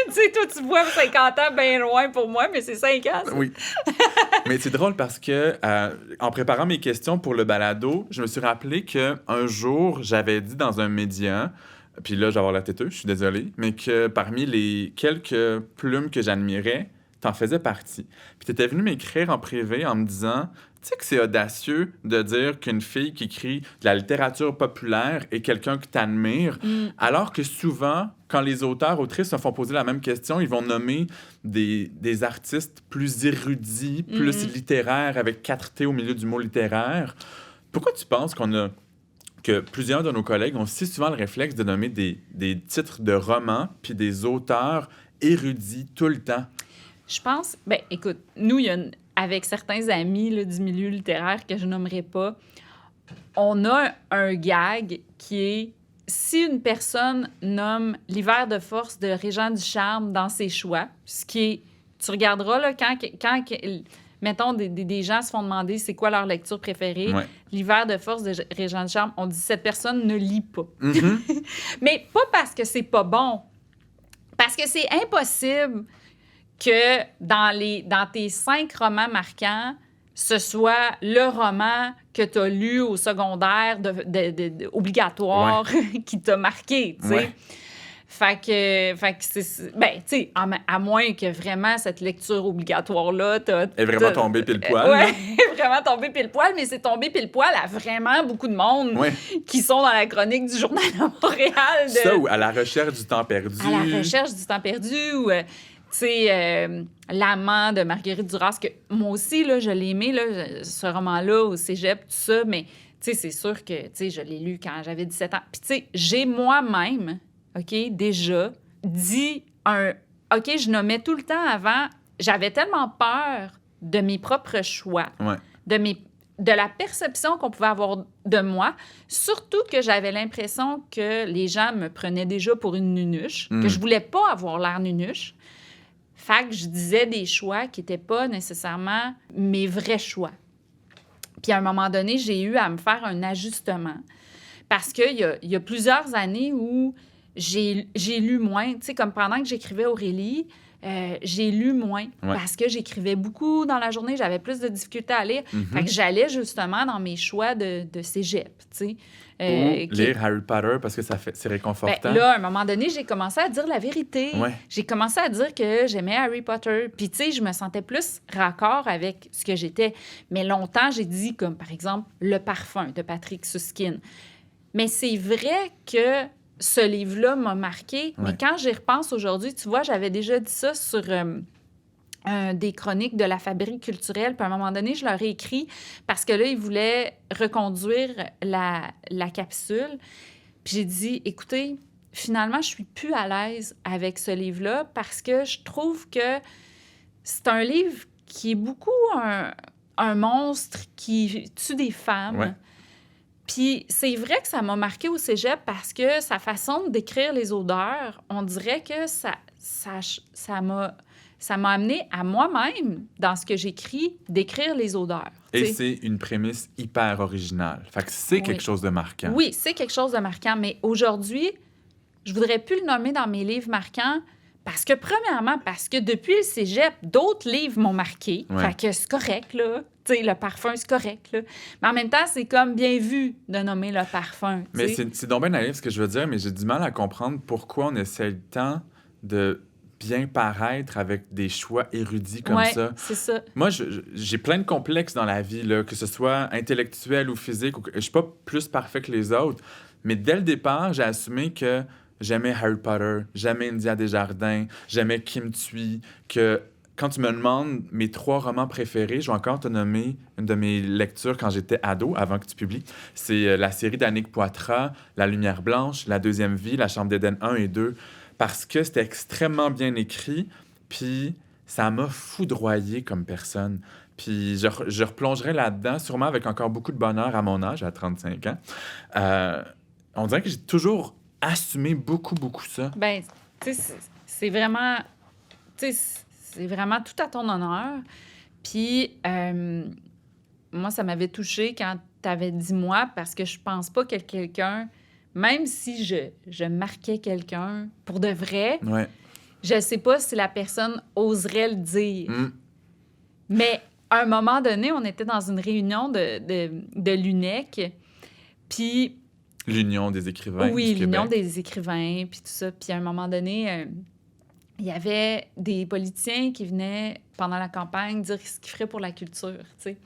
Tu sais, toi, tu vois 50 ans bien loin pour moi, mais c'est 5 ans, ça. Oui. Mais c'est drôle parce que, en préparant mes questions pour le balado, je me suis rappelé qu'un jour, j'avais dit dans un média, puis là, je vais avoir la têteuse, je suis désolé, mais que parmi les quelques plumes que j'admirais, t'en faisais partie. Puis t'étais venu m'écrire en privé en me disant, tu sais que c'est audacieux de dire qu'une fille qui écrit de la littérature populaire est quelqu'un que t'admires, alors que souvent, quand les auteurs, autrices se font poser la même question, ils vont nommer des artistes plus érudits, plus littéraires, avec 4 T au milieu du mot littéraire. Pourquoi tu penses que plusieurs de nos collègues ont si souvent le réflexe de nommer des titres de romans puis des auteurs érudits tout le temps? Je pense... Ben, écoute, nous, avec certains amis là, du milieu littéraire que je nommerai pas, on a un gag qui est... Si une personne nomme L'hiver de force de Régent Ducharme dans ses choix, ce qui est... Tu regarderas, là, quand mettons, des gens se font demander c'est quoi leur lecture préférée, Ouais. L'hiver de force de Régent Ducharme, on dit cette personne ne lit pas. Mm-hmm. Mais pas parce que c'est pas bon, parce que c'est impossible que dans tes 5 romans marquants, ce soit le roman que tu as lu au secondaire obligatoire qui t'a marqué, tu sais. Ouais. Fait que ben, tu sais, à moins que vraiment cette lecture obligatoire-là, est vraiment tombée pile poil. Ouais, est vraiment tombée pile poil, mais c'est tombé pile poil à vraiment beaucoup de monde qui sont dans la chronique du Journal de Montréal. Ça, ou à la recherche du temps perdu. À la recherche du temps perdu, ou, tu sais, L'amant de Marguerite Duras, que moi aussi, là, je l'ai aimé, là, ce roman-là, au cégep, tout ça, mais, tu sais, c'est sûr que, tu sais, je l'ai lu quand j'avais 17 ans. Puis, tu sais, j'ai moi-même... OK, déjà, dit OK, je nommais tout le temps avant, j'avais tellement peur de mes propres choix, de la perception qu'on pouvait avoir de moi, surtout que j'avais l'impression que les gens me prenaient déjà pour une nunuche, que je voulais pas avoir l'air nunuche. Fait que je disais des choix qui n'étaient pas nécessairement mes vrais choix. Puis à un moment donné, j'ai eu à me faire un ajustement parce qu'il y a plusieurs années où j'ai lu moins. Tu sais, comme pendant que j'écrivais Aurélie, j'ai lu moins parce que j'écrivais beaucoup dans la journée. J'avais plus de difficultés à lire. Fait que j'allais justement dans mes choix de cégep, tu sais. Lire Harry Potter parce que c'est réconfortant. Ben, là, à un moment donné, j'ai commencé à dire la vérité. J'ai commencé à dire que j'aimais Harry Potter. Puis, tu sais, je me sentais plus raccord avec ce que j'étais. Mais longtemps, j'ai dit, comme par exemple, Le Parfum de Patrick Süskind. Mais c'est vrai que ce livre-là m'a marqué. Mais quand j'y repense aujourd'hui, tu vois, j'avais déjà dit ça sur des chroniques de la Fabrique culturelle. Puis à un moment donné, je leur ai écrit parce que là, ils voulaient reconduire la capsule. Puis j'ai dit, écoutez, finalement, je suis plus à l'aise avec ce livre-là parce que je trouve que c'est un livre qui est beaucoup un monstre qui tue des femmes. Puis c'est vrai que ça m'a marqué au cégep parce que sa façon de décrire les odeurs, on dirait que ça m'a amené à moi-même, dans ce que j'écris, d'écrire les odeurs. Et c'est une prémisse hyper originale. Fait que c'est quelque chose de marquant. Oui, c'est quelque chose de marquant. Mais aujourd'hui, je voudrais plus le nommer dans mes livres marquants parce que, premièrement, depuis le cégep, d'autres livres m'ont marqué. Fait que c'est correct, là. Tu sais, Le Parfum, c'est correct, là. Mais en même temps, c'est comme bien vu de nommer Le Parfum. Mais c'est donc bien naïf ce que je veux dire, mais j'ai du mal à comprendre pourquoi on essaie tant de bien paraître avec des choix érudits comme ça. C'est ça. Moi, j'ai plein de complexes dans la vie, là, que ce soit intellectuel ou physique. Je suis pas plus parfait que les autres. Mais dès le départ, j'ai assumé que j'aimais Harry Potter, j'aimais India Desjardins, j'aimais Kim Thuy, que quand tu me demandes mes 3 romans préférés, je vais encore te nommer une de mes lectures quand j'étais ado, avant que tu publies. C'est la série d'Annick Poitras, La Lumière Blanche, La Deuxième Vie, La Chambre d'Éden 1 et 2, parce que c'était extrêmement bien écrit, puis ça m'a foudroyé comme personne. Puis je replongerai là-dedans, sûrement avec encore beaucoup de bonheur à mon âge, à 35 ans. On dirait que j'ai toujours assumé beaucoup ça. Ben, tu sais, c'est vraiment... Tu sais, c'est vraiment tout à ton honneur. Puis, moi, ça m'avait touchée quand tu avais dit moi, parce que je pense pas que quelqu'un, même si je marquais quelqu'un pour de vrai, je sais pas si la personne oserait le dire. Mais à un moment donné, on était dans une réunion de l'UNEC, puis... L'Union des écrivains du Québec. L'Union des écrivains, puis tout ça. Puis à un moment donné... il y avait des politiciens qui venaient, pendant la campagne, dire ce qu'ils feraient pour la culture, tu sais.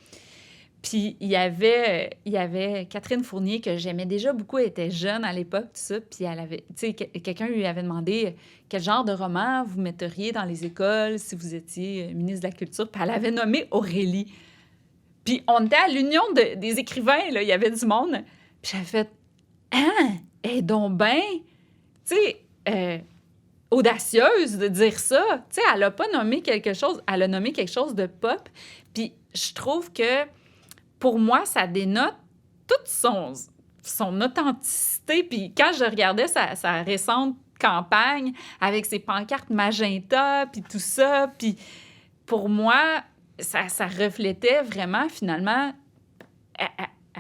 Puis il y avait Catherine Fournier, que j'aimais déjà beaucoup, elle était jeune à l'époque, tout ça, puis elle avait... Tu sais, quelqu'un lui avait demandé quel genre de roman vous metteriez dans les écoles si vous étiez ministre de la Culture, puis elle avait nommé Aurélie. Puis on était à l'Union des écrivains, là, il y avait du monde, puis j'avais fait « Hein? Elle est donc ben... » Tu sais... audacieuse de dire ça. Tu sais, elle a pas nommé quelque chose, elle a nommé quelque chose de pop. Puis je trouve que, pour moi, ça dénote toute son authenticité. Puis quand je regardais sa récente campagne avec ses pancartes magenta, puis tout ça, puis pour moi, ça reflétait vraiment, finalement,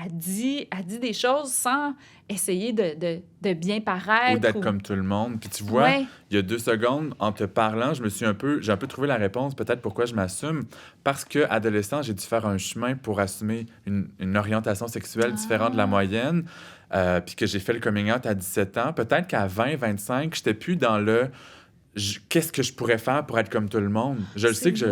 dit des choses sans essayer de bien paraître. Ou d'être comme tout le monde. Puis tu vois, Ouais. il y a 2 secondes, en te parlant, j'ai un peu trouvé la réponse, peut-être pourquoi je m'assume. Parce que adolescent, j'ai dû faire un chemin pour assumer une orientation sexuelle différente de la moyenne. Puis que j'ai fait le coming out à 17 ans. Peut-être qu'à 20, 25, j'étais plus dans le qu'est-ce que je pourrais faire pour être comme tout le monde. Je le sais que je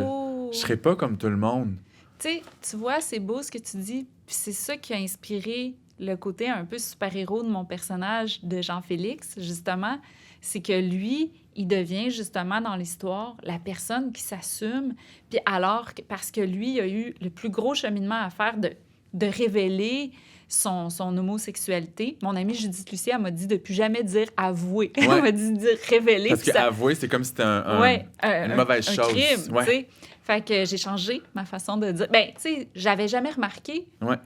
serais pas comme tout le monde. Tu sais, tu vois, c'est beau ce que tu dis, puis c'est ça qui a inspiré le côté un peu super-héros de mon personnage de Jean-Félix, justement. C'est que lui, il devient justement dans l'histoire la personne qui s'assume, puis parce que lui, il a eu le plus gros cheminement à faire de révéler son homosexualité. Mon amie Judith Lucie, elle m'a dit de plus jamais dire « avouer ». Ouais. Elle m'a dit de dire « révéler ». Parce qu'avouer, c'est comme si c'était une mauvaise chose. Un crime, Ouais. tu sais. Fait que j'ai changé ma façon de dire. Ben, tu sais, j'avais jamais remarqué. Ouais.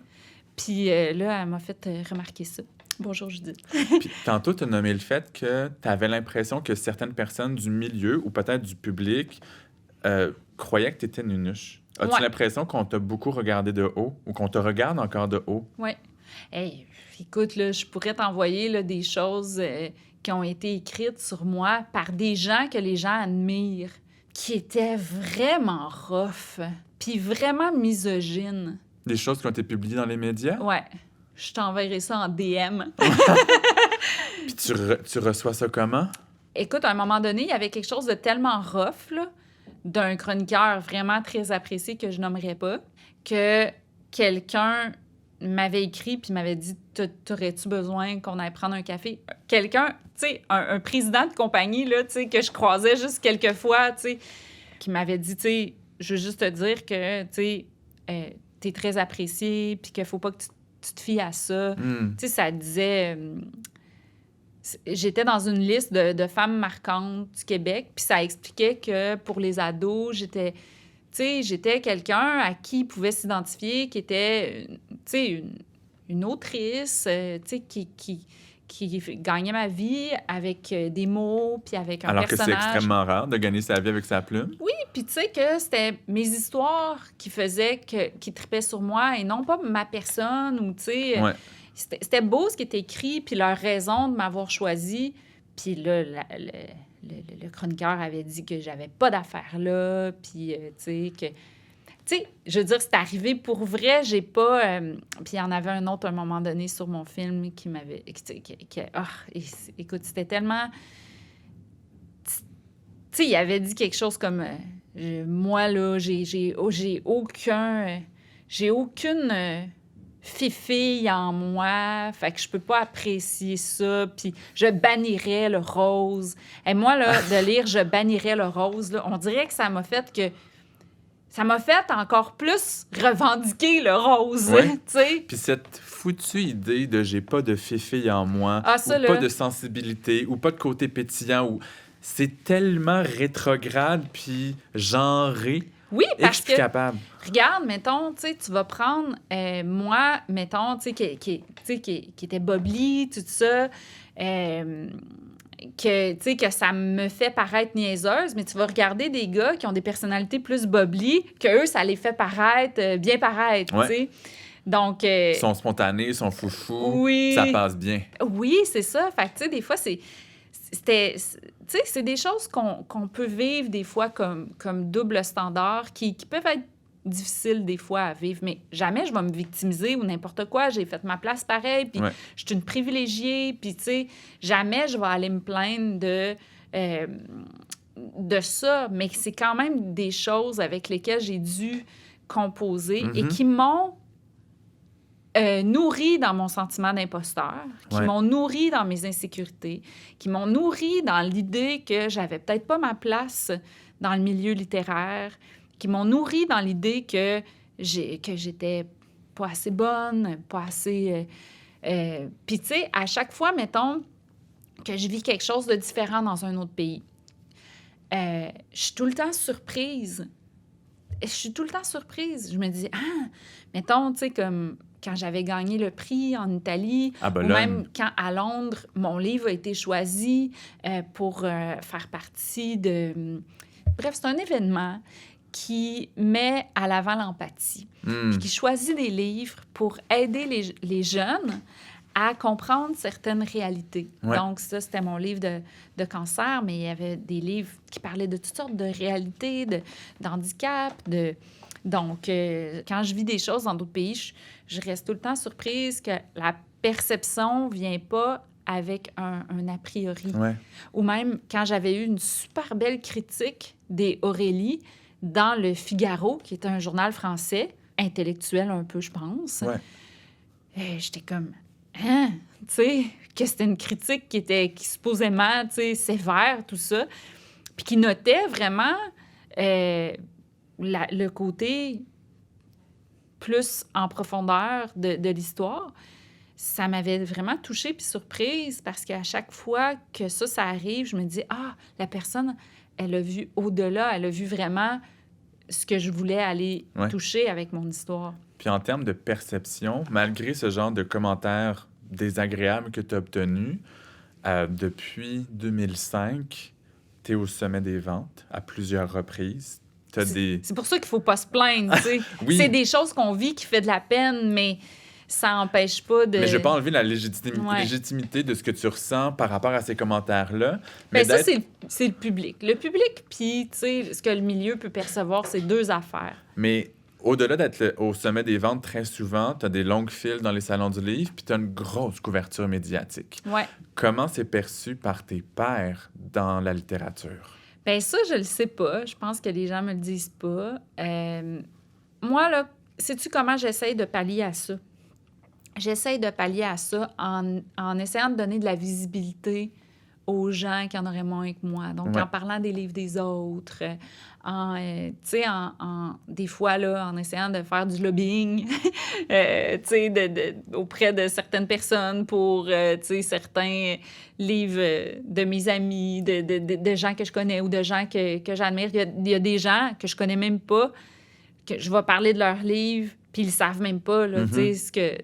Puis là, elle m'a fait remarquer ça. Bonjour, Judith. Puis tantôt, tu as nommé le fait que tu avais l'impression que certaines personnes du milieu ou peut-être du public croyaient que tu étais nunuche. As-tu Ouais. l'impression qu'on t'a beaucoup regardé de haut ou qu'on te regarde encore de haut? Oui. Hey, écoute, là, je pourrais t'envoyer là, des choses qui ont été écrites sur moi par des gens que les gens admirent, qui étaient vraiment rough, puis vraiment misogynes. Des choses qui ont été publiées dans les médias? Ouais. Je t'enverrai ça en DM. Puis tu reçois ça comment? Écoute, à un moment donné, il y avait quelque chose de tellement rough, là, d'un chroniqueur vraiment très apprécié que je nommerais pas, que quelqu'un m'avait écrit puis m'avait dit « T'aurais-tu besoin qu'on aille prendre un café? » Quelqu'un, tu sais, un président de compagnie, là, tu sais, que je croisais juste quelques fois, tu sais, qui m'avait dit, tu sais, je veux juste te dire que, tu sais, t'es très apprécié puis qu'il faut pas que tu te fies à ça. Hmm. Tu sais, ça disait... j'étais dans une liste de femmes marquantes du Québec, puis ça expliquait que pour les ados, j'étais quelqu'un à qui ils pouvaient s'identifier, qui était, une autrice, qui gagnait ma vie avec des mots, puis avec un Alors que personnage. c'est extrêmement rare de gagner sa vie avec sa plume. Oui, puis tu sais que c'était mes histoires qui faisaient qui tripaient sur moi et non pas ma personne ou, tu sais... Ouais. C'était beau ce qui était écrit, puis leur raison de m'avoir choisi. Puis là, le chroniqueur avait dit que j'avais pas d'affaires là, puis tu sais, que... Tu sais, je veux dire, c'est arrivé pour vrai, j'ai pas... puis il y en avait un autre à un moment donné sur mon film qui m'avait... écoute, c'était tellement... Tu sais, il avait dit quelque chose comme... moi, là, j'ai aucune fifille en moi, fait que je peux pas apprécier ça, puis je bannirais le rose. Et moi, là, de lire « Je bannirais le rose », là, on dirait que ça m'a fait encore plus revendiquer le rose, Ouais. tu sais. Puis cette foutue idée de j'ai pas de fifille en moi, Ça, ou là. pas de sensibilité, ou pas de côté pétillant, ou c'est tellement rétrograde puis genré. Oui, Et que je parce suis plus que, capable. regarde, mettons, tu sais, tu vas prendre, moi, mettons, tu sais, qui était bobli, tout ça, que ça me fait paraître niaiseuse, mais tu vas regarder des gars qui ont des personnalités plus bobli, que eux, ça les fait paraître, bien paraître, Ouais. tu sais. Donc... Ils sont spontanés, ils sont foufous, oui. ça passe bien. Oui, c'est ça. Fait que, tu sais, des fois, c'est des choses qu'on peut vivre des fois comme double standard qui peuvent être difficiles des fois à vivre, mais jamais je vais me victimiser ou n'importe quoi. J'ai fait ma place pareil, puis Ouais. je suis une privilégiée, puis tu sais, jamais je vais aller me plaindre de ça, mais c'est quand même des choses avec lesquelles j'ai dû composer et qui m'ont nourri dans mon sentiment d'imposteur, qui m'ont nourri dans mes insécurités, qui m'ont nourri dans l'idée que j'avais peut-être pas ma place dans le milieu littéraire, qui m'ont nourri dans l'idée que j'étais pas assez bonne, pas assez... Puis tu sais, à chaque fois, mettons, que je vis quelque chose de différent dans un autre pays, je suis tout le temps surprise. Je me dis, mettons, tu sais, comme... Quand j'avais gagné le prix en Italie, À ou Bologne. même quand à Londres, mon livre a été choisi pour faire partie de... Bref, c'est un événement qui met à l'avant l'empathie, puis qui choisit des livres pour aider les jeunes à comprendre certaines réalités. Ouais. Donc, ça, c'était mon livre de cancer, mais il y avait des livres qui parlaient de toutes sortes de réalités, d'handicap, Donc, quand je vis des choses dans d'autres pays, je reste tout le temps surprise que la perception ne vient pas avec un a priori. Ouais. Ou même, quand j'avais eu une super belle critique des Aurélie dans Le Figaro, qui est un journal français, intellectuel un peu, je pense, j'étais comme... Hein? Tu sais, que c'était une critique qui supposément, tu sais, sévère, tout ça, puis qui notait vraiment le côté plus en profondeur de l'histoire. Ça m'avait vraiment touchée puis surprise parce qu'à chaque fois que ça arrive, je me dis, la personne, elle a vu au-delà, elle a vu vraiment ce que je voulais aller toucher avec mon histoire. Puis en termes de perception, malgré ce genre de commentaires désagréables que tu as obtenus, depuis 2005, tu es au sommet des ventes à plusieurs reprises. C'est pour ça qu'il ne faut pas se plaindre, tu sais. Oui. C'est des choses qu'on vit qui fait de la peine, mais ça n'empêche pas de... Mais je ne vais pas enlever la légitimité de ce que tu ressens par rapport à ces commentaires-là. Mais ça, c'est le public. Le public, puis, tu sais, ce que le milieu peut percevoir, c'est deux affaires. Mais au-delà d'être au sommet des ventes, très souvent, tu as des longues files dans les salons du livre, puis tu as une grosse couverture médiatique. Ouais. Comment c'est perçu par tes pairs dans la littérature? Bien, ça, je le sais pas. Je pense que les gens me le disent pas. Moi, là, sais-tu comment j'essaye de pallier à ça? J'essaye de pallier à ça en essayant de donner de la visibilité aux gens qui en auraient moins que moi. Donc, en parlant des livres des autres, des fois, là, en essayant de faire du lobbying, auprès de certaines personnes pour, certains livres de mes amis, de gens que je connais ou de gens que j'admire. Il y a des gens que je connais même pas, que je vais parler de leurs livres, puis ils le savent même pas, là, tu sais,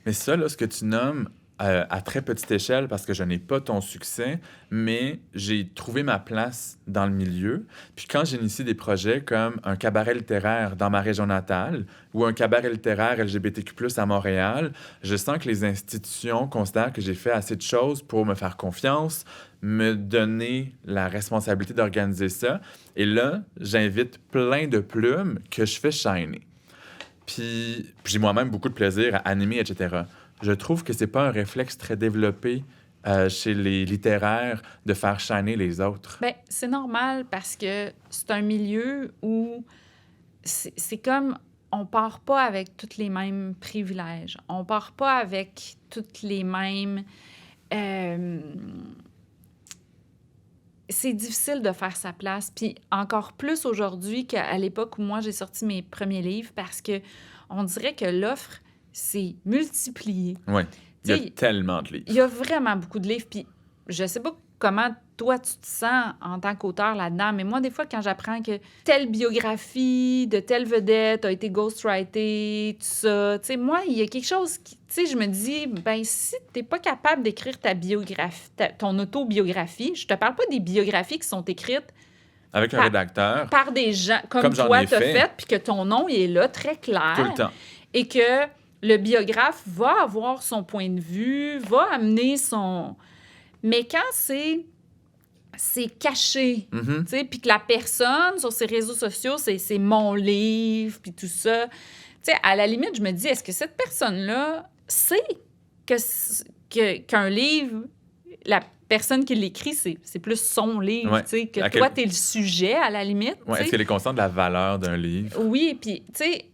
Mais ça, là, ce que tu nommes à très petite échelle, parce que je n'ai pas ton succès, mais j'ai trouvé ma place dans le milieu. Puis quand j'initie des projets comme un cabaret littéraire dans ma région natale ou un cabaret littéraire LGBTQ+, à Montréal, je sens que les institutions considèrent que j'ai fait assez de choses pour me faire confiance, me donner la responsabilité d'organiser ça. Et là, j'invite plein de plumes que je fais shiner. Puis j'ai moi-même beaucoup de plaisir à animer, etc. Je trouve que c'est pas un réflexe très développé chez les littéraires de faire shiner les autres. Bien, c'est normal parce que c'est un milieu où c'est comme on part pas avec tous les mêmes privilèges. On part pas avec toutes les mêmes... C'est difficile de faire sa place. Puis encore plus aujourd'hui qu'à l'époque où moi, j'ai sorti mes premiers livres parce que on dirait que l'offre s'est multipliée. Oui, il y a tellement de livres. Il y a vraiment beaucoup de livres. Puis je sais pas comment toi, tu te sens en tant qu'auteur là-dedans, mais moi, des fois, quand j'apprends que telle biographie de telle vedette a été ghostwritée, tout ça, tu sais, moi, il y a quelque chose qui... Tu sais, je me dis, ben si t'es pas capable d'écrire ta biographie, ton autobiographie, je te parle pas des biographies qui sont écrites avec un rédacteur. Par des gens comme toi, t'as fait, puis que ton nom, il est là, très clair. Tout le temps. Et que le biographe va avoir son point de vue, va amener son... Mais quand c'est caché, tu sais, puis que la personne, sur ses réseaux sociaux, c'est mon livre, puis tout ça. Tu sais, à la limite, je me dis, est-ce que cette personne-là sait qu'un livre, la personne qui l'écrit, c'est plus son livre, tu sais, que toi, t'es le sujet, à la limite. Ouais, est-ce qu'elle est consciente de la valeur d'un livre? Oui, puis, tu sais...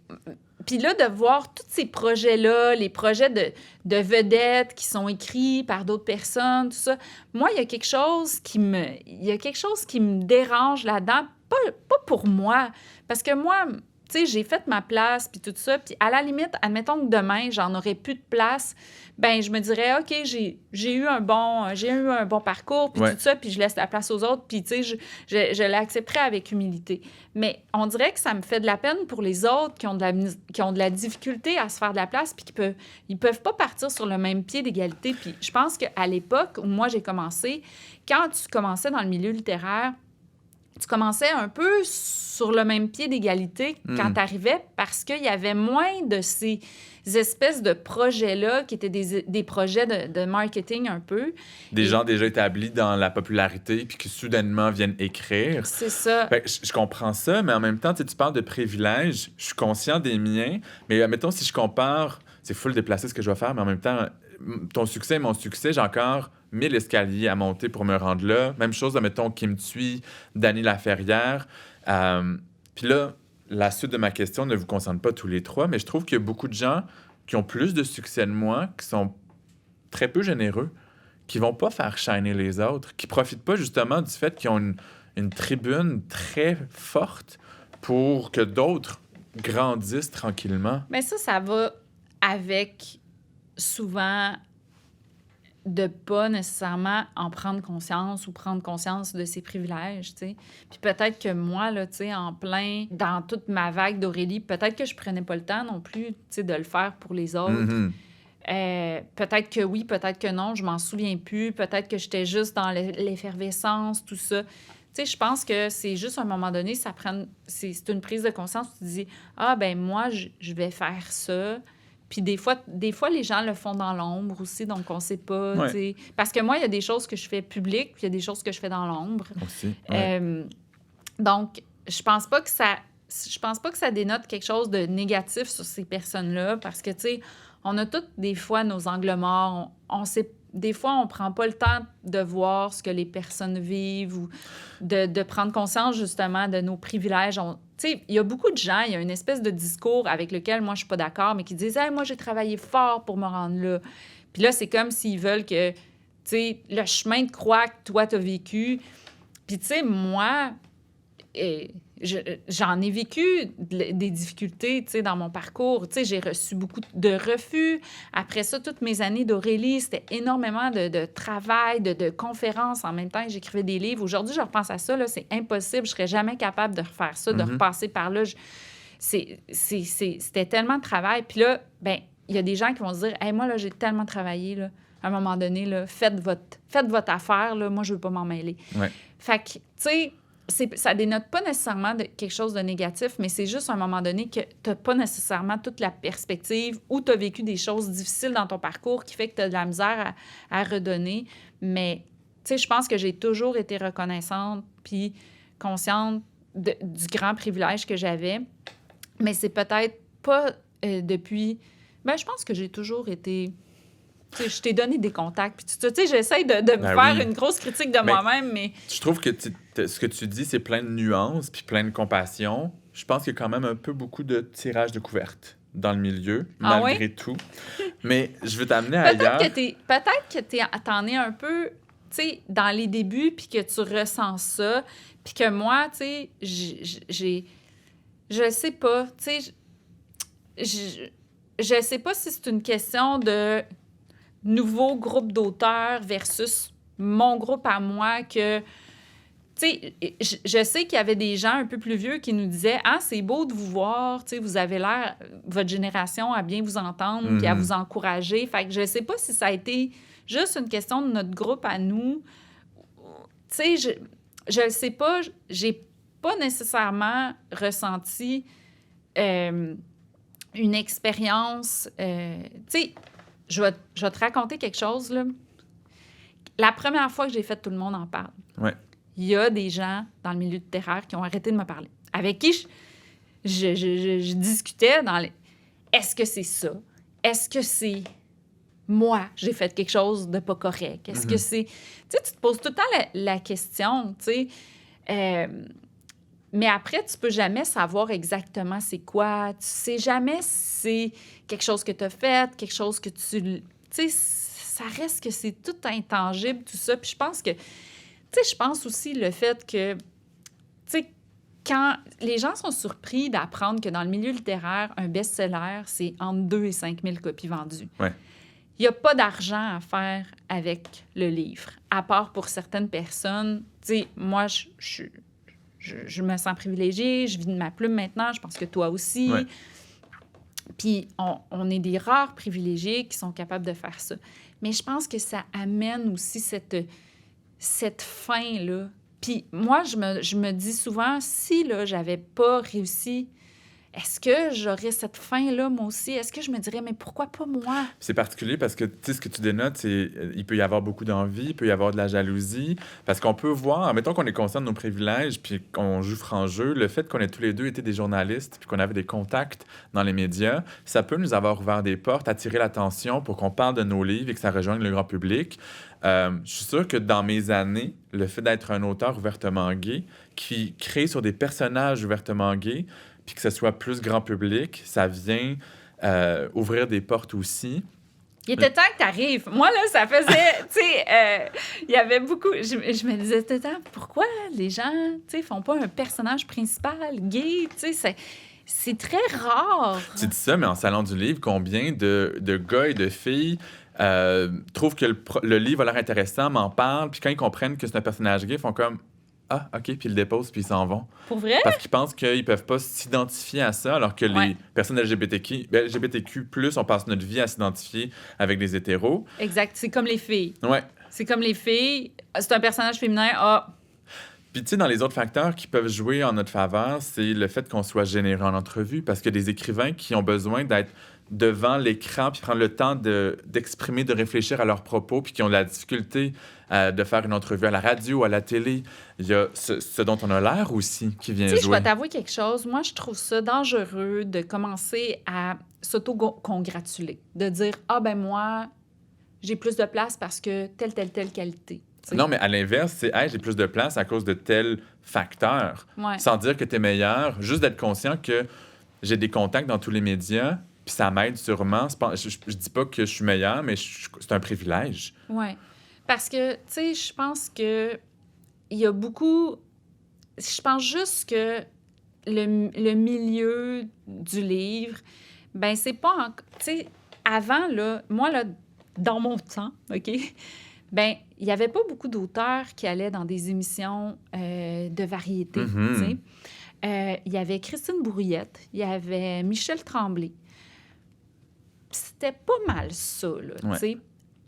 Puis là, de voir tous ces projets-là, les projets de vedettes qui sont écrits par d'autres personnes, tout ça, moi, il y a quelque chose qui me dérange là-dedans. Pas pour moi, parce que moi, tu sais, j'ai fait ma place, puis tout ça, puis à la limite, admettons que demain, j'en aurais plus de place, ben je me dirais, OK, j'ai eu un bon parcours, puis tout ça, puis je laisse la place aux autres, puis tu sais, je l'accepterais avec humilité. Mais on dirait que ça me fait de la peine pour les autres qui ont de la difficulté à se faire de la place, puis ils peuvent pas partir sur le même pied d'égalité. Puis je pense qu'à l'époque où moi j'ai commencé, quand tu commençais dans le milieu littéraire, tu commençais un peu sur le même pied d'égalité quand tu arrivais parce qu'il y avait moins de ces espèces de projets-là qui étaient des projets de marketing un peu. Des gens déjà établis dans la popularité puis qui soudainement viennent écrire. C'est ça. Fait que je comprends ça, mais en même temps, tu sais, tu parles de privilèges. Je suis conscient des miens, mais mettons, si je compare, c'est full déplacé ce que je vais faire, mais en même temps, ton succès et mon succès, j'ai encore 1000 escaliers à monter pour me rendre là. Même chose, mettons, Kim Thuy, Dany Laferrière. Puis là, la suite de ma question ne vous concerne pas tous les trois, mais je trouve qu'il y a beaucoup de gens qui ont plus de succès que moi, qui sont très peu généreux, qui vont pas faire shiner les autres, qui profitent pas justement du fait qu'ils ont une tribune très forte pour que d'autres grandissent tranquillement. Mais ça va avec souvent de pas nécessairement en prendre conscience ou prendre conscience de ses privilèges, tu sais. Puis peut-être que moi, là, tu sais, en plein, dans toute ma vague d'Aurélie, peut-être que je prenais pas le temps non plus, tu sais, de le faire pour les autres. Peut-être que oui, peut-être que non, je m'en souviens plus. Peut-être que j'étais juste dans l'effervescence, tout ça. Tu sais, je pense que c'est juste à un moment donné, c'est une prise de conscience où tu te dis « Ah, ben moi, je vais faire ça. » Puis des fois, les gens le font dans l'ombre aussi, donc on sait pas, tu sais. Parce que moi, il y a des choses que je fais publiques, puis il y a des choses que je fais dans l'ombre. Aussi, donc, je pense pas que ça dénote quelque chose de négatif sur ces personnes-là, parce que, tu sais, on a toutes des fois nos angles morts. On sait, des fois, on prend pas le temps de voir ce que les personnes vivent ou de prendre conscience, justement, de nos privilèges. Tu sais, il y a beaucoup de gens, il y a une espèce de discours avec lequel moi, je suis pas d'accord, mais qui disent « Hey, moi, j'ai travaillé fort pour me rendre là. » Puis là, c'est comme s'ils veulent que, tu sais, le chemin de croix que toi, t'as vécu. Puis, tu sais, moi, j'en ai vécu des difficultés, tu sais, dans mon parcours. Tu sais, j'ai reçu beaucoup de refus. Après ça, toutes mes années d'Aurélie, c'était énormément de travail, de conférences en même temps que j'écrivais des livres. Aujourd'hui, je repense à ça, là, c'est impossible. Je serais jamais capable de refaire ça, de repasser par là. C'était tellement de travail. Puis là, ben, il y a des gens qui vont se dire « Hey, moi, là, j'ai tellement travaillé, là. À un moment donné, là, faites votre affaire, là. Moi, je veux pas m'en mêler. » Fait que, tu sais, ça dénote pas nécessairement quelque chose de négatif, mais c'est juste à un moment donné que tu n'as pas nécessairement toute la perspective ou tu as vécu des choses difficiles dans ton parcours qui fait que tu as de la misère à redonner. Mais, tu sais, je pense que j'ai toujours été reconnaissante puis consciente du grand privilège que j'avais. Mais c'est peut-être pas depuis... Ben, je pense que j'ai toujours été... Tu sais, je t'ai donné des contacts, puis tu sais, j'essaie de me faire une grosse critique de moi-même, mais... Je trouve que ce que tu dis, c'est plein de nuances, puis plein de compassion. Je pense qu'il y a quand même un peu beaucoup de tirage de couvertes dans le milieu, malgré tout. Mais je veux t'amener ailleurs. Peut-être que t'en es un peu, tu sais, dans les débuts, puis que tu ressens ça, puis que moi, tu sais, je sais pas, tu sais, je sais pas si c'est une question de nouveau groupe d'auteurs versus mon groupe à moi que... Tu sais, je sais qu'il y avait des gens un peu plus vieux qui nous disaient « Ah, c'est beau de vous voir, tu sais, vous avez l'air, votre génération, à bien vous entendre puis à vous encourager. » Fait que je sais pas si ça a été juste une question de notre groupe à nous. Tu sais, je le sais pas, j'ai pas nécessairement ressenti une expérience... tu sais, je vais te raconter quelque chose, là. La première fois que j'ai fait Tout le monde en parle, il y a des gens dans le milieu littéraire qui ont arrêté de me parler, avec qui je discutais dans les... Est-ce que c'est ça? Est-ce que c'est moi, j'ai fait quelque chose de pas correct? Est-ce que c'est... Tu sais, tu te poses tout le temps la question, tu sais. Mais après, tu peux jamais savoir exactement c'est quoi. Tu sais jamais si c'est quelque chose que tu as fait, quelque chose que tu... Tu sais, ça reste que c'est tout intangible, tout ça. Puis je pense que... Tu sais, je pense aussi le fait que... Tu sais, quand les gens sont surpris d'apprendre que dans le milieu littéraire, un best-seller, c'est entre 2 et 5 000 copies vendues. Il n'y a pas d'argent à faire avec le livre, à part pour certaines personnes. Tu sais, moi, je me sens privilégiée, je vis de ma plume maintenant, je pense que toi aussi. Puis on est des rares privilégiés qui sont capables de faire ça. Mais je pense que ça amène aussi cette fin-là Puis moi, je me dis souvent, si là, j'avais pas réussi, est-ce que j'aurais cette faim-là, moi aussi? Est-ce que je me dirais, mais pourquoi pas moi? C'est particulier parce que, tu sais, ce que tu dénotes, c'est il peut y avoir beaucoup d'envie, il peut y avoir de la jalousie, parce qu'on peut voir, mettons qu'on est conscient de nos privilèges, puis qu'on joue franc jeu, le fait qu'on ait tous les deux été des journalistes, puis qu'on avait des contacts dans les médias, ça peut nous avoir ouvert des portes, attirer l'attention pour qu'on parle de nos livres et que ça rejoigne le grand public. Je suis sûr que dans mes années, le fait d'être un auteur ouvertement gay, qui crée sur des personnages ouvertement gays, puis que ce soit plus grand public, ça vient ouvrir des portes aussi. Il était temps que t'arrives. Moi, là, ça faisait... tu sais, il y avait beaucoup... Je me disais tout le temps, pourquoi les gens, tu sais, font pas un personnage principal gay? Tu sais, c'est très rare. Tu dis ça, mais en salon du livre, combien de gars et de filles trouvent que le livre a l'air intéressant, m'en parlent, puis quand ils comprennent que c'est un personnage gay, ils font comme ah, OK, puis ils le déposent, puis ils s'en vont. Pour vrai? Parce qu'ils pensent qu'ils peuvent pas s'identifier à ça, alors que les personnes LGBTQ+, on passe notre vie à s'identifier avec des hétéros. Exact, c'est comme les filles. Ouais. C'est comme les filles, c'est un personnage féminin, ah... Puis, tu sais, dans les autres facteurs qui peuvent jouer en notre faveur, c'est le fait qu'on soit généreux en entrevue, parce qu'il y a des écrivains qui ont besoin d'être devant l'écran, puis prendre le temps d'exprimer, de réfléchir à leurs propos, puis qui ont de la difficulté de faire une entrevue à la radio, à la télé. Il y a ce dont on a l'air aussi qui vient jouer. Tu sais, je vais t'avouer quelque chose. Moi, je trouve ça dangereux de commencer à s'auto-congratuler, de dire « Ah, ben moi, j'ai plus de place parce que telle qualité. » Non, mais à l'inverse, c'est hey, « j'ai plus de place à cause de tel facteur. Ouais. » Sans dire que tu es meilleur, juste d'être conscient que j'ai des contacts dans tous les médias, puis ça m'aide sûrement. Je dis pas que je suis meilleur, mais c'est un privilège. Oui. Parce que, tu sais, je pense que il y a beaucoup... Je pense juste que le milieu du livre, ben c'est pas... Tu sais, avant, là, moi, là, dans mon temps, OK, ben il y avait pas beaucoup d'auteurs qui allaient dans des émissions de variété, tu sais. Il y avait Christine Bourriette, il y avait Michel Tremblay. C'était pas mal ça, là, tu sais.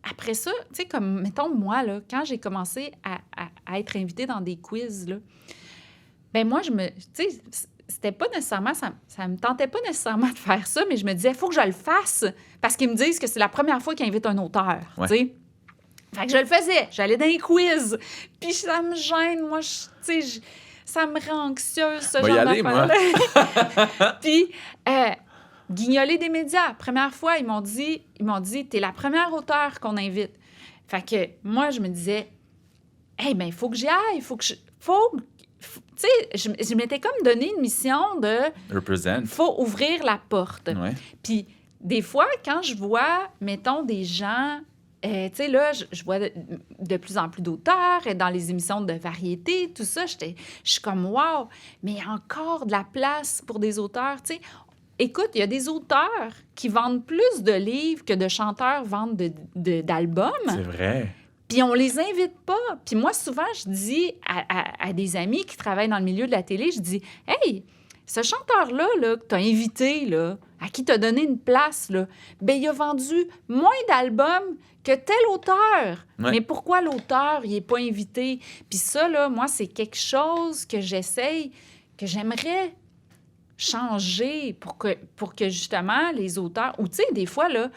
Après ça, tu sais, comme, mettons, moi, là, quand j'ai commencé à être invitée dans des quiz, là, ben moi, tu sais, c'était pas nécessairement... Ça me tentait pas nécessairement de faire ça, mais je me disais, il faut que je le fasse, parce qu'ils me disent que c'est la première fois qu'ils invitent un auteur, tu sais. Fait que je le faisais. J'allais dans les quiz. Puis ça me gêne, moi, tu sais, ça me rend anxieuse, ce genre d'affaires-là. Puis... guignoler des médias. Première fois, ils m'ont dit, t'es la première auteure qu'on invite. Fait que moi, je me disais, hey, ben, il faut que j'y aille, tu sais, je m'étais comme donné une mission de... Represent. Faut ouvrir la porte. Ouais. Puis des fois, quand je vois, mettons, des gens... tu sais, là, je vois de plus en plus d'auteurs dans les émissions de variété, tout ça. Je suis comme, wow! Mais il y a encore de la place pour des auteurs, tu sais. Écoute, il y a des auteurs qui vendent plus de livres que de chanteurs vendent d'albums. C'est vrai. Puis on les invite pas. Puis moi, souvent, je dis à des amis qui travaillent dans le milieu de la télé, je dis « Hey, ce chanteur-là là, que tu as invité, là, à qui tu as donné une place, là, ben, il a vendu moins d'albums que tel auteur. Ouais. Mais pourquoi l'auteur, il n'est pas invité? » Puis ça, là, moi, c'est quelque chose que j'aimerais changer pour que justement les auteurs... Ou tu sais, des fois, là,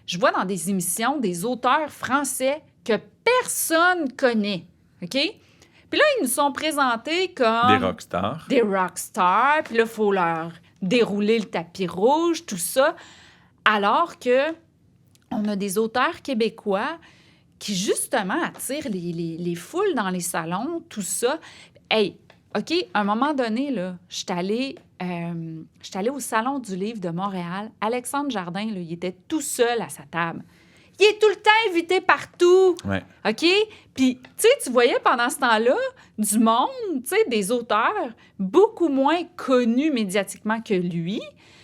je vois dans des émissions des auteurs français que personne connaît, OK? Puis là, ils nous sont présentés comme... Des rockstars. Des rockstars. Puis là, il faut leur dérouler le tapis rouge, tout ça. Alors que on a des auteurs québécois qui, justement, attirent les foules dans les salons, tout ça. Hey, OK, à un moment donné, là, je suis allée au Salon du livre de Montréal. Alexandre Jardin, là, il était tout seul à sa table. Il est tout le temps invité partout. Ouais. OK? Puis, tu sais, tu voyais pendant ce temps-là du monde, tu sais, des auteurs beaucoup moins connus médiatiquement que lui.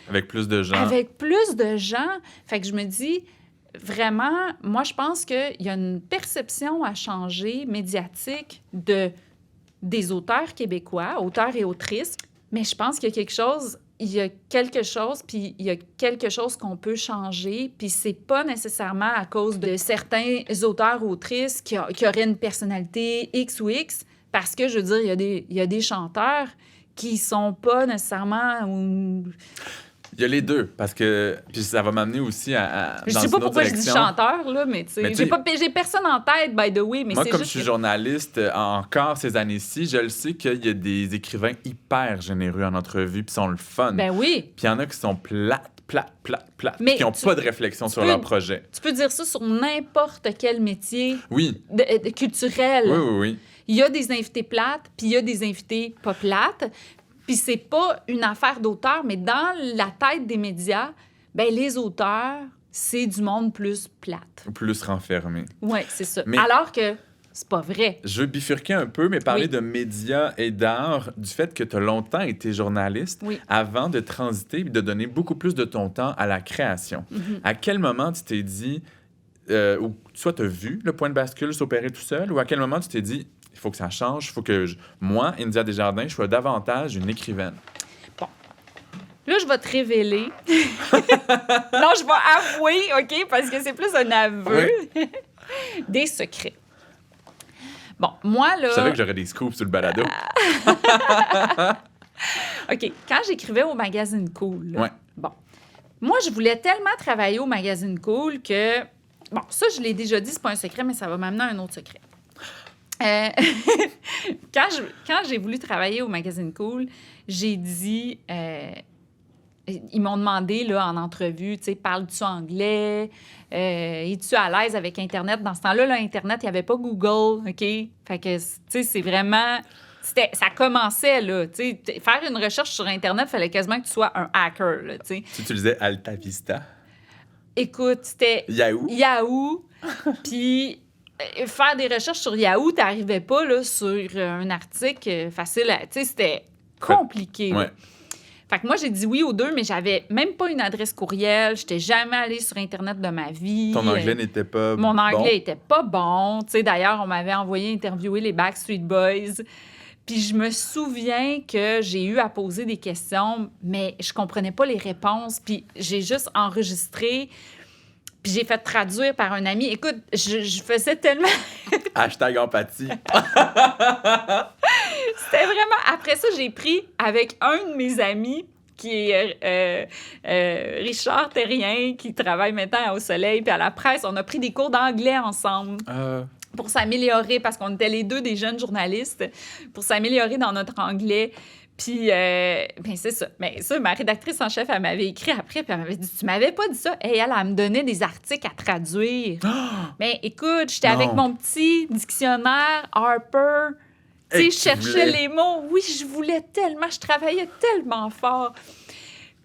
Avec plus de gens. Avec plus de gens. Fait que je me dis, vraiment, moi, je pense qu'il y a une perception à changer médiatique des auteurs québécois, auteurs et autrices. Mais je pense qu'il y a quelque chose... Il y a quelque chose qu'on peut changer, puis c'est pas nécessairement à cause de certains auteurs ou autrices qui auraient une personnalité X ou X, Parce que, je veux dire, il y a des chanteurs qui sont pas nécessairement... Il y a les deux, parce que puis ça va m'amener aussi Je dans sais une pas autre pourquoi je dis direction. chanteur, là, mais tu sais, Mais tu sais- j'ai personne en tête, by the way, mais Moi, c'est comme je juste suis que- journaliste encore ces années-ci, je le sais qu'il y a des écrivains hyper généreux en entrevue, puis sont le fun. Ben oui, Puis il y en a qui sont plates, Mais puis qui n'ont tu- pas de réflexion sur peux- leur projet. tu peux dire ça sur n'importe quel métier Oui, culturel. oui. Il y a des invités plates, puis il y a des invités pas plates. Puis c'est pas une affaire d'auteur, mais dans la tête des médias, ben les auteurs, c'est du monde plus plate. Ou plus renfermé. Oui, c'est ça. Mais- Alors que c'est pas vrai. Je veux bifurquer un peu, mais parler Oui. de médias et d'art, du fait que tu as longtemps été journaliste, Oui. avant de transiter et de donner beaucoup plus de ton temps à la création. Mhm. À quel moment tu t'es dit, ou soit tu as vu le point de bascule s'opérer tout seul, ou à quel moment tu t'es dit, il faut que ça change, il faut que moi, India Desjardins, je sois davantage une écrivaine. Là, je vais te révéler. Non, je vais avouer, OK, parce que c'est plus un aveu. Des secrets. Bon, moi, là... Je savais que j'aurais des scoops sur le balado. OK, quand j'écrivais au magazine Cool, là, Ouais. bon, moi, je voulais tellement travailler au magazine Cool que... Bon, ça, je l'ai déjà dit, c'est pas un secret, mais ça va m'amener à un autre secret. Euh, quand j'ai voulu travailler au magazine Cool, j'ai dit... ils m'ont demandé là, en entrevue, tu sais, parles-tu anglais? Es-tu à l'aise avec Internet? Dans ce temps-là, là, Internet, il n'y avait pas Google, OK? Fait que, tu sais, c'est vraiment... Ça commençait, là, tu sais. Faire une recherche sur Internet, il fallait quasiment que tu sois un hacker, là, tu sais. Tu utilisais Alta Vista, Écoute, c'était Yahoo. Yahoo, puis faire des recherches sur Yahoo, tu n'arrivais pas, là, sur un article facile à... Tu sais, c'était compliqué, là. Ouais. Fait que moi, j'ai dit oui aux deux, mais j'avais même pas une adresse courriel. J'étais jamais allée sur Internet de ma vie. Ton anglais n'était pas Mon anglais bon. était pas bon. Tu sais, d'ailleurs, on m'avait envoyé interviewer les Backstreet Boys. Puis je me souviens que j'ai eu à poser des questions, mais je comprenais pas les réponses. Puis j'ai juste enregistré, puis j'ai fait traduire par un ami. Écoute, je faisais tellement... Hashtag empathie. C'était vraiment... Après ça, j'ai pris avec un de mes amis qui est Richard Terrien, qui travaille maintenant Au Soleil puis à la presse. On a pris des cours d'anglais ensemble pour s'améliorer, parce qu'on était les deux des jeunes journalistes, pour s'améliorer dans notre anglais. Puis, ben c'est ça. Mais ça, ma rédactrice en chef, elle m'avait écrit après, puis elle m'avait dit, tu m'avais pas dit ça. Et elle me donnait des articles à traduire. Mais écoute, j'étais Non. avec mon petit dictionnaire Harper. Tu sais, Et je tu cherchais voulais. les mots. Oui, je voulais tellement, je travaillais tellement fort.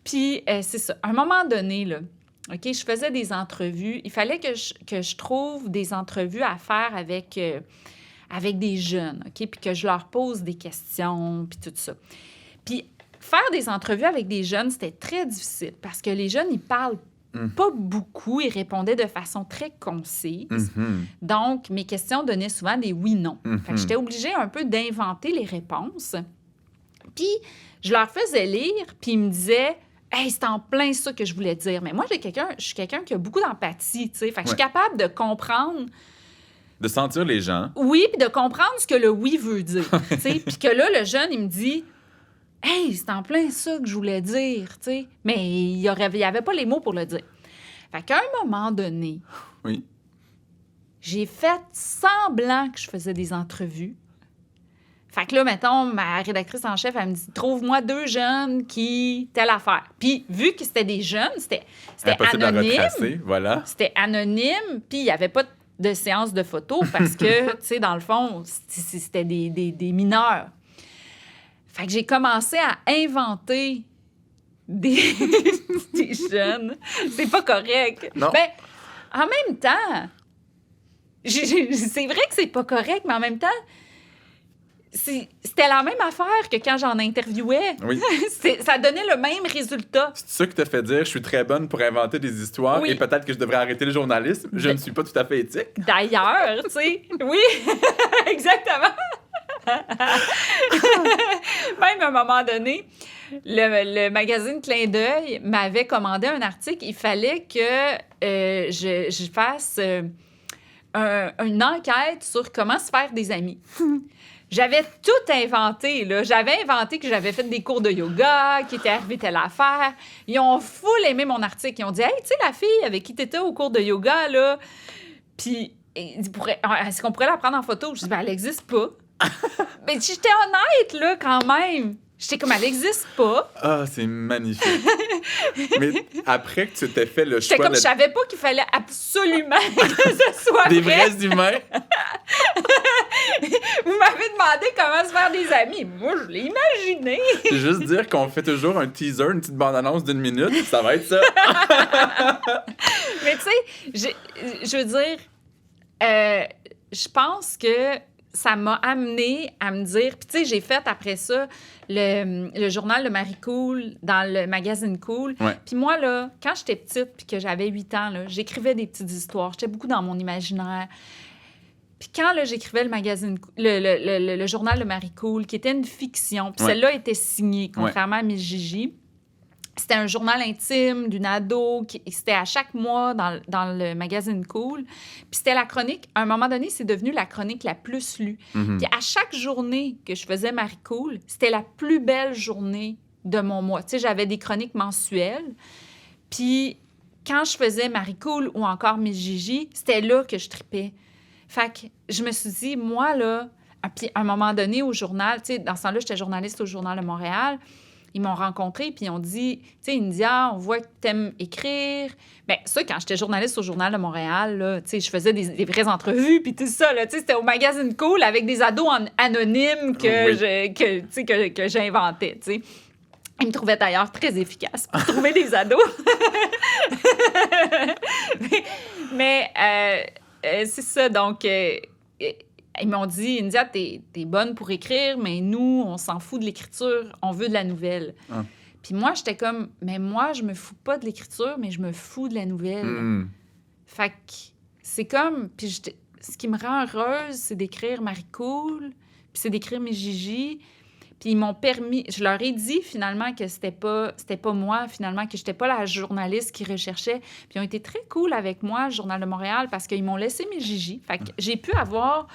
Puis, c'est ça. À un moment donné, là, OK, je faisais des entrevues. Il fallait que je trouve des entrevues à faire avec des jeunes, OK? Puis que je leur pose des questions, puis tout ça. Puis faire des entrevues avec des jeunes, c'était très difficile parce que les jeunes, ils parlent pas beaucoup, ils répondaient de façon très concise. Mhm. Donc, mes questions donnaient souvent des oui-non. Mhm. Fait que j'étais obligée un peu d'inventer les réponses. Puis, je leur faisais lire, puis ils me disaient... Hey, c'est en plein ça que je voulais dire. Mais moi, je suis quelqu'un qui a beaucoup d'empathie, tu sais. Fait que je suis capable de comprendre, De sentir les gens. oui, puis de comprendre ce que le oui veut dire, tu sais. Puis que là, le jeune, il me dit, hey, c'est en plein ça que je voulais dire, tu sais. Mais il y avait pas les mots pour le dire. Fait qu'à un moment donné, Oui. j'ai fait semblant que je faisais des entrevues. Fait que là, mettons, ma rédactrice en chef, elle me dit, trouve-moi 2 jeunes qui... telle affaire. Puis, vu que c'était des jeunes, c'était Impossible à anonyme. retracer, voilà. C'était anonyme, puis il n'y avait pas de séance de photos parce que, tu sais, dans le fond, c'était des mineurs. Fait que j'ai commencé à inventer des, des jeunes. C'est pas correct. Non. Ben, en même temps, c'est vrai que c'est pas correct, mais en même temps, c'était la même affaire que quand j'en interviewais. Oui. Ça donnait le même résultat. C'est ça qui t'a fait dire, je suis très bonne pour inventer des histoires Oui. et peut-être que je devrais arrêter le journalisme. Je ne suis pas tout à fait éthique. D'ailleurs, tu sais, oui, exactement. Même à un moment donné, le magazine Clin d'œil m'avait commandé un article. Il fallait que je fasse une enquête sur comment se faire des amis. J'avais tout inventé, là. J'avais inventé que j'avais fait des cours de yoga, qu'il était arrivé telle affaire. Ils ont full aimé mon article. Ils ont dit « Hey, tu sais, la fille avec qui t'étais au cours de yoga, là... » Puis, est-ce qu'on pourrait la prendre en photo? Je dis « Ben, elle n'existe pas. » Mais j'étais honnête, là, quand même. J'étais comme « Elle n'existe pas. » Ah, c'est magnifique. Mais après que tu t'es fait le J'étais choix... comme, je savais pas qu'il fallait absolument que ce soit Des vrai. vrais humains. Vous m'avez demandé comment se faire des amis. Moi, je l'ai imaginé. C'est juste dire qu'on fait toujours un teaser, une petite bande-annonce d'1 minute, ça va être ça. Mais tu sais, je veux dire, je pense que ça m'a amené à me dire... Puis tu sais, j'ai fait après ça le journal de Marie Cool dans le magazine Cool. Ouais. Puis moi, là, quand j'étais petite puis que j'avais 8 ans, là, j'écrivais des petites histoires. J'étais beaucoup dans mon imaginaire. Puis quand là, j'écrivais le magazine, le journal de Marie Cool, qui était une fiction, puis celle-là était signée, contrairement à Miss Gigi. C'était un journal intime d'une ado. C'était à chaque mois dans le magazine Cool. Puis c'était la chronique. À un moment donné, c'est devenu la chronique la plus lue. Puis à chaque journée que je faisais Marie Cool, c'était la plus belle journée de mon mois. Tu sais, j'avais des chroniques mensuelles. Puis quand je faisais Marie Cool ou encore Miss Gigi, c'était là que je tripais. Fait que je me suis dit, moi, là... Puis à un moment donné, au journal, tu sais, dans ce temps-là, j'étais journaliste au Journal de Montréal. Ils m'ont rencontrée, puis ils ont dit, tu sais, India, on voit que t'aimes écrire. Bien, ça, quand j'étais journaliste au Journal de Montréal, là, tu sais, je faisais des vraies entrevues, puis tout ça, là, tu sais, c'était au magazine Cool avec des ados anonymes que j'inventais, tu sais. Ils me trouvaient d'ailleurs très efficace pour trouver des ados. mais c'est ça, donc... ils m'ont dit, India, t'es bonne pour écrire, mais nous, on s'en fout de l'écriture, on veut de la nouvelle. Ah. Puis moi, j'étais comme, mais moi, je me fous pas de l'écriture, mais je me fous de la nouvelle. Fait que c'est comme, puis ce qui me rend heureuse, c'est d'écrire Marie Cool, puis c'est d'écrire mes Gigi. Puis ils m'ont permis, je leur ai dit finalement que c'était pas moi, finalement, que j'étais pas la journaliste qui recherchait. Puis ils ont été très cool avec moi, le Journal de Montréal, parce qu'ils m'ont laissé mes Gigi. Fait que j'ai pu avoir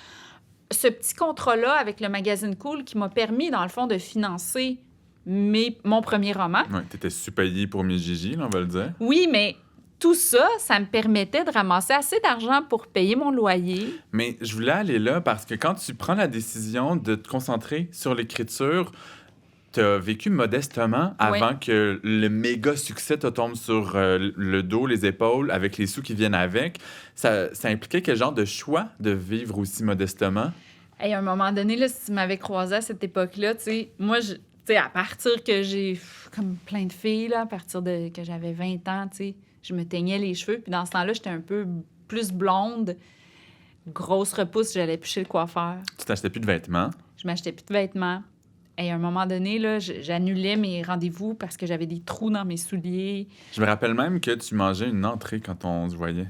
ce petit contrat-là avec le magazine Cool qui m'a permis, dans le fond, de financer mon premier roman. Oui, t'étais sous-payée pour mes Gigi, là, on va le dire. Oui, mais tout ça, ça me permettait de ramasser assez d'argent pour payer mon loyer. Mais je voulais aller là parce que quand tu prends la décision de te concentrer sur l'écriture, tu as vécu modestement avant que le méga succès te tombe sur le dos, les épaules, avec les sous qui viennent avec. Ça impliquait quel genre de choix de vivre aussi modestement? Et à un moment donné, là, si tu m'avais croisée à cette époque-là, tu sais, moi, tu sais, à partir que j'ai, comme plein de filles, là, à partir de que j'avais 20 ans, tu sais, je me teignais les cheveux. Puis dans ce temps-là, j'étais un peu plus blonde, grosse repousse, j'allais plus chez le coiffeur. Tu t'achetais plus de vêtements? Je m'achetais plus de vêtements. Et à un moment donné, là, j'annulais mes rendez-vous parce que j'avais des trous dans mes souliers. Je me rappelle même que tu mangeais une entrée quand on se voyait.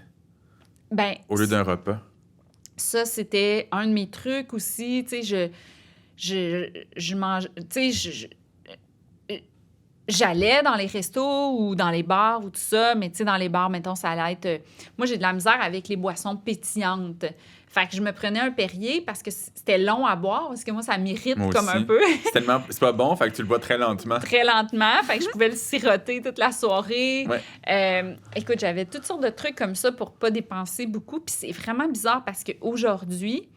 Ben, au lieu d'un repas. Ça, c'était un de mes trucs aussi. Tu sais, je mange... Tu sais, j'allais dans les restos ou dans les bars ou tout ça, mais tu sais, dans les bars, mettons, ça allait être... Moi, j'ai de la misère avec les boissons pétillantes. Fait que je me prenais un Perrier parce que c'était long à boire, parce que moi, ça m'irrite comme un peu. C'est pas bon, fait que tu le bois très lentement. Très lentement, fait que je pouvais le siroter toute la soirée. Ouais. Écoute, j'avais toutes sortes de trucs comme ça pour pas dépenser beaucoup, puis c'est vraiment bizarre parce qu'aujourd'hui,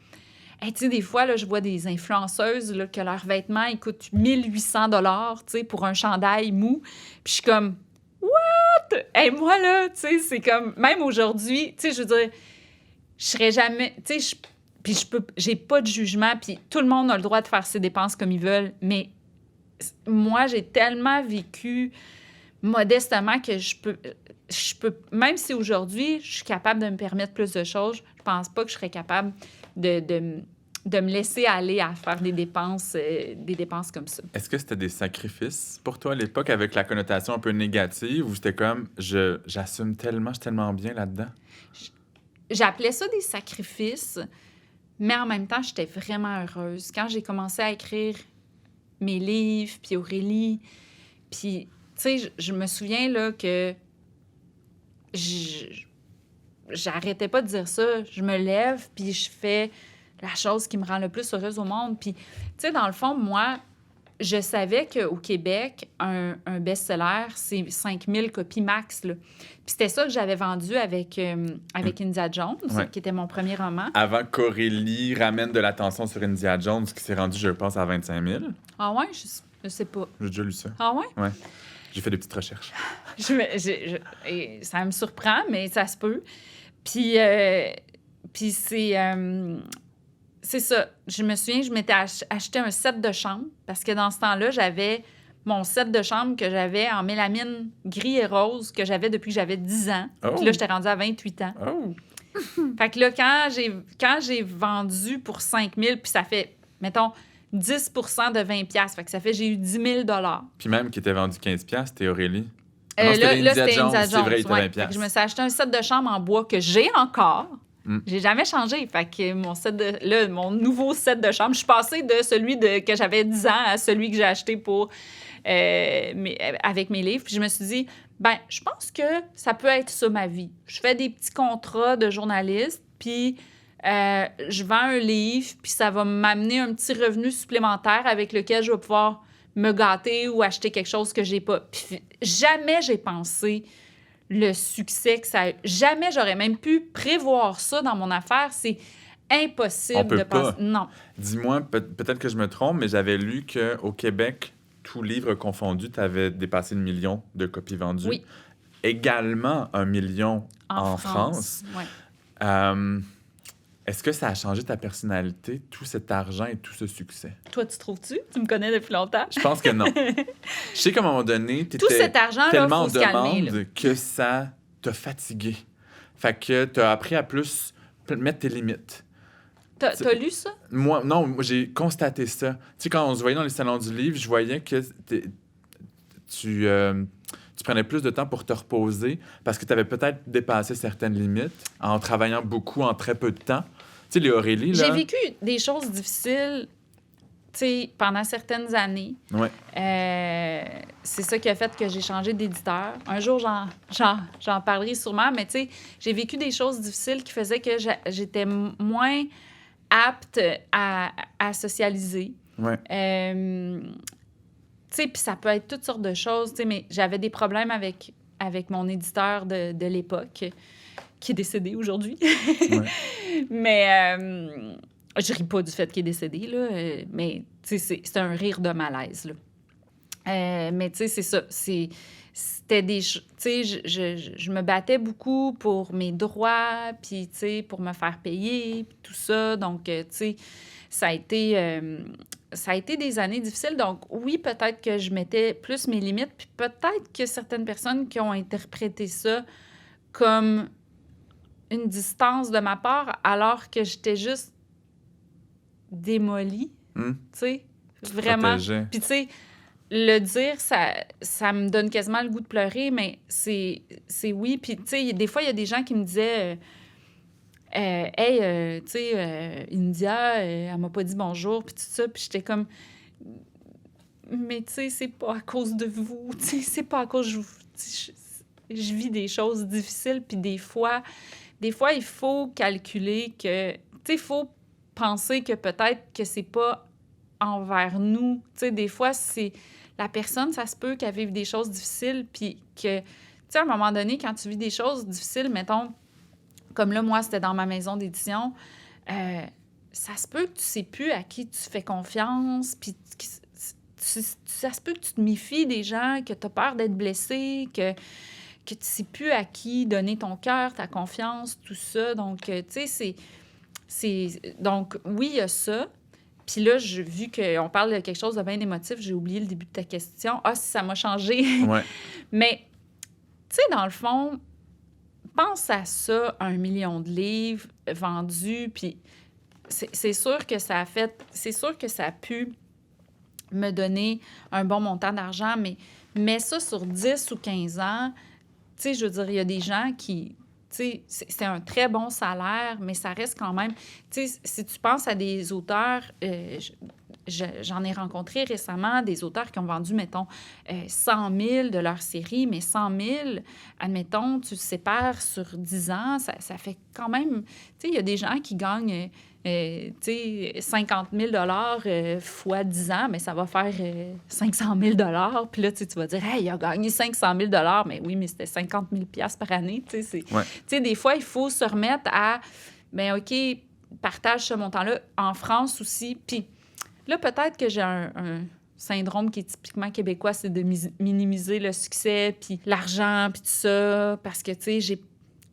tu sais, des fois, là, je vois des influenceuses là, que leurs vêtements coûtent 1800 $, tu sais, pour un chandail mou, puis je suis comme « What? » Moi, là, tu sais, c'est comme... Même aujourd'hui, tu sais, je veux dire... Je serais jamais... Tu sais, j'ai pas de jugement, puis tout le monde a le droit de faire ses dépenses comme ils veulent, mais moi, j'ai tellement vécu modestement que je peux... Même si aujourd'hui, je suis capable de me permettre plus de choses, je pense pas que je serais capable de me laisser aller à faire des dépenses comme ça. Est-ce que c'était des sacrifices pour toi à l'époque, avec la connotation un peu négative, ou c'était comme « j'assume tellement, je suis tellement bien là-dedans » ? J'appelais ça des sacrifices, mais en même temps, j'étais vraiment heureuse. Quand j'ai commencé à écrire mes livres, puis Aurélie, puis, tu sais, je me souviens, là, que j'arrêtais pas de dire ça. Je me lève, puis je fais la chose qui me rend le plus heureuse au monde. Puis, tu sais, dans le fond, moi, je savais qu'au Québec, un best-seller, c'est 5000 copies max, là. Puis c'était ça que j'avais vendu avec Indiana Jones, Ouais. qui était mon premier roman. Avant qu'Aurélie ramène de l'attention sur Indiana Jones, qui s'est rendu, je pense, à 25 000. Ah ouais? Je sais pas. J'ai déjà lu ça. Ah ouais? Ouais. J'ai fait des petites recherches. Et ça me surprend, mais ça se peut. Puis c'est ça. Je me souviens, je m'étais acheté un set de chambre parce que dans ce temps-là, j'avais mon set de chambre que j'avais en mélamine gris et rose que j'avais depuis que j'avais 10 ans. Oh! Puis là, j'étais rendue à 28 ans. Oh! Fait que là, quand j'ai vendu pour 5 000, puis ça fait, mettons, 10 de 20 piastres. Fait que ça fait, j'ai eu 10 000 Puis même qui était vendu 15 $, c'était Aurélie. Là, Non, c'était Indiana c'est Jones. vrai, il était 20 Fait que je me suis acheté un set de chambre en bois que j'ai encore. J'ai jamais changé. Fait que mon nouveau set de chambre, je suis passée de celui que j'avais 10 ans à celui que j'ai acheté pour avec mes livres. Puis je me suis dit, je pense que ça peut être ça ma vie. Je fais des petits contrats de journaliste, puis je vends un livre, puis ça va m'amener un petit revenu supplémentaire avec lequel je vais pouvoir me gâter ou acheter quelque chose que j'ai pas. Puis jamais j'ai pensé le succès que ça a eu. Jamais j'aurais même pu prévoir ça dans mon affaire. C'est impossible On peut de pas. penser. Non. Dis-moi, peut-être que je me trompe, mais j'avais lu qu'au Québec, tout livre confondu, tu avais dépassé 1 million de copies vendues. Oui. Également 1 million en France. Ouais. Est-ce que ça a changé ta personnalité, tout cet argent et tout ce succès? Toi, tu trouves-tu? Tu me connais depuis longtemps. Je pense que non. Je sais qu'à un moment donné, tu Tout étais cet argent-là, tellement en faut se calmer, là. demande que ça t'a fatigué. Fait que tu as appris à plus mettre tes limites. T'as lu ça? Moi, j'ai constaté ça. Tu sais, quand on se voyait dans les salons du livre, je voyais que tu prenais plus de temps pour te reposer parce que tu avais peut-être dépassé certaines limites en travaillant beaucoup en très peu de temps. Tu sais, les Aurélie, là... J'ai vécu des choses difficiles, tu sais, pendant certaines années. Ouais. C'est ça qui a fait que j'ai changé d'éditeur. Un jour, j'en parlerai sûrement, mais tu sais, j'ai vécu des choses difficiles qui faisaient que j'étais moins apte à socialiser. Ouais. Tu sais, puis ça peut être toutes sortes de choses, tu sais, mais j'avais des problèmes avec mon éditeur de l'époque, qui est décédé aujourd'hui. Ouais. Mais je ris pas du fait qu'il est décédé, là, mais tu sais, c'est un rire de malaise, là. Mais tu sais, c'est ça. C'était des... Tu sais, je me battais beaucoup pour mes droits, puis tu sais, pour me faire payer, puis tout ça. Donc, tu sais, ça a été des années difficiles. Donc, oui, peut-être que je mettais plus mes limites, puis peut-être que certaines personnes qui ont interprété ça comme une distance de ma part, alors que j'étais juste démolie, tu sais, vraiment. Puis, tu sais, le dire, ça me donne quasiment le goût de pleurer, mais c'est oui. Puis, tu sais, des fois, il y a des gens qui me disaient... hey, tu sais, India, elle m'a pas dit bonjour, puis tout ça. Puis j'étais comme, mais tu sais, c'est pas à cause de vous. Tu sais, c'est pas à cause de vous. Je vis des choses difficiles, puis des fois, il faut calculer que, tu sais, il faut penser que peut-être que c'est pas envers nous. Tu sais, des fois, c'est la personne, ça se peut qu'elle vive des choses difficiles, puis que, tu sais, à un moment donné, quand tu vis des choses difficiles, mettons, comme là, moi, c'était dans ma maison d'édition, ça se peut que tu sais plus à qui tu fais confiance, puis ça se peut que tu te méfies des gens, que tu as peur d'être blessé, que tu sais plus à qui donner ton cœur, ta confiance, tout ça. Donc, tu sais, donc, oui, il y a ça. Puis là, vu qu'on parle de quelque chose de bien émotif, j'ai oublié le début de ta question. Ah, si ça m'a changé! Ouais. Mais, tu sais, dans le fond... Pense à ça, 1 million de livres vendus, puis c'est sûr que ça a fait... C'est sûr que ça a pu me donner un bon montant d'argent, mais mets ça sur 10 ou 15 ans, tu sais, je veux dire, il y a des gens qui... Tu sais, c'est un très bon salaire, mais ça reste quand même... Tu sais, si tu penses à des auteurs... J'en ai rencontré récemment des auteurs qui ont vendu, mettons, 100 000 de leur série, mais 100 000, admettons, tu le sépares sur 10 ans, ça fait quand même... Tu sais, il y a des gens qui gagnent tu sais, 50 000 fois 10 ans, mais ça va faire 500 000 Puis là, tu vas dire, hey, il a gagné 500 000 mais oui, mais c'était 50 000 par année. Tu sais, des fois, il faut se remettre à, bien, OK, partage ce montant-là en France aussi. Puis là, peut-être que j'ai un syndrome qui est typiquement québécois, c'est de minimiser le succès, puis l'argent, puis tout ça, parce que, tu sais,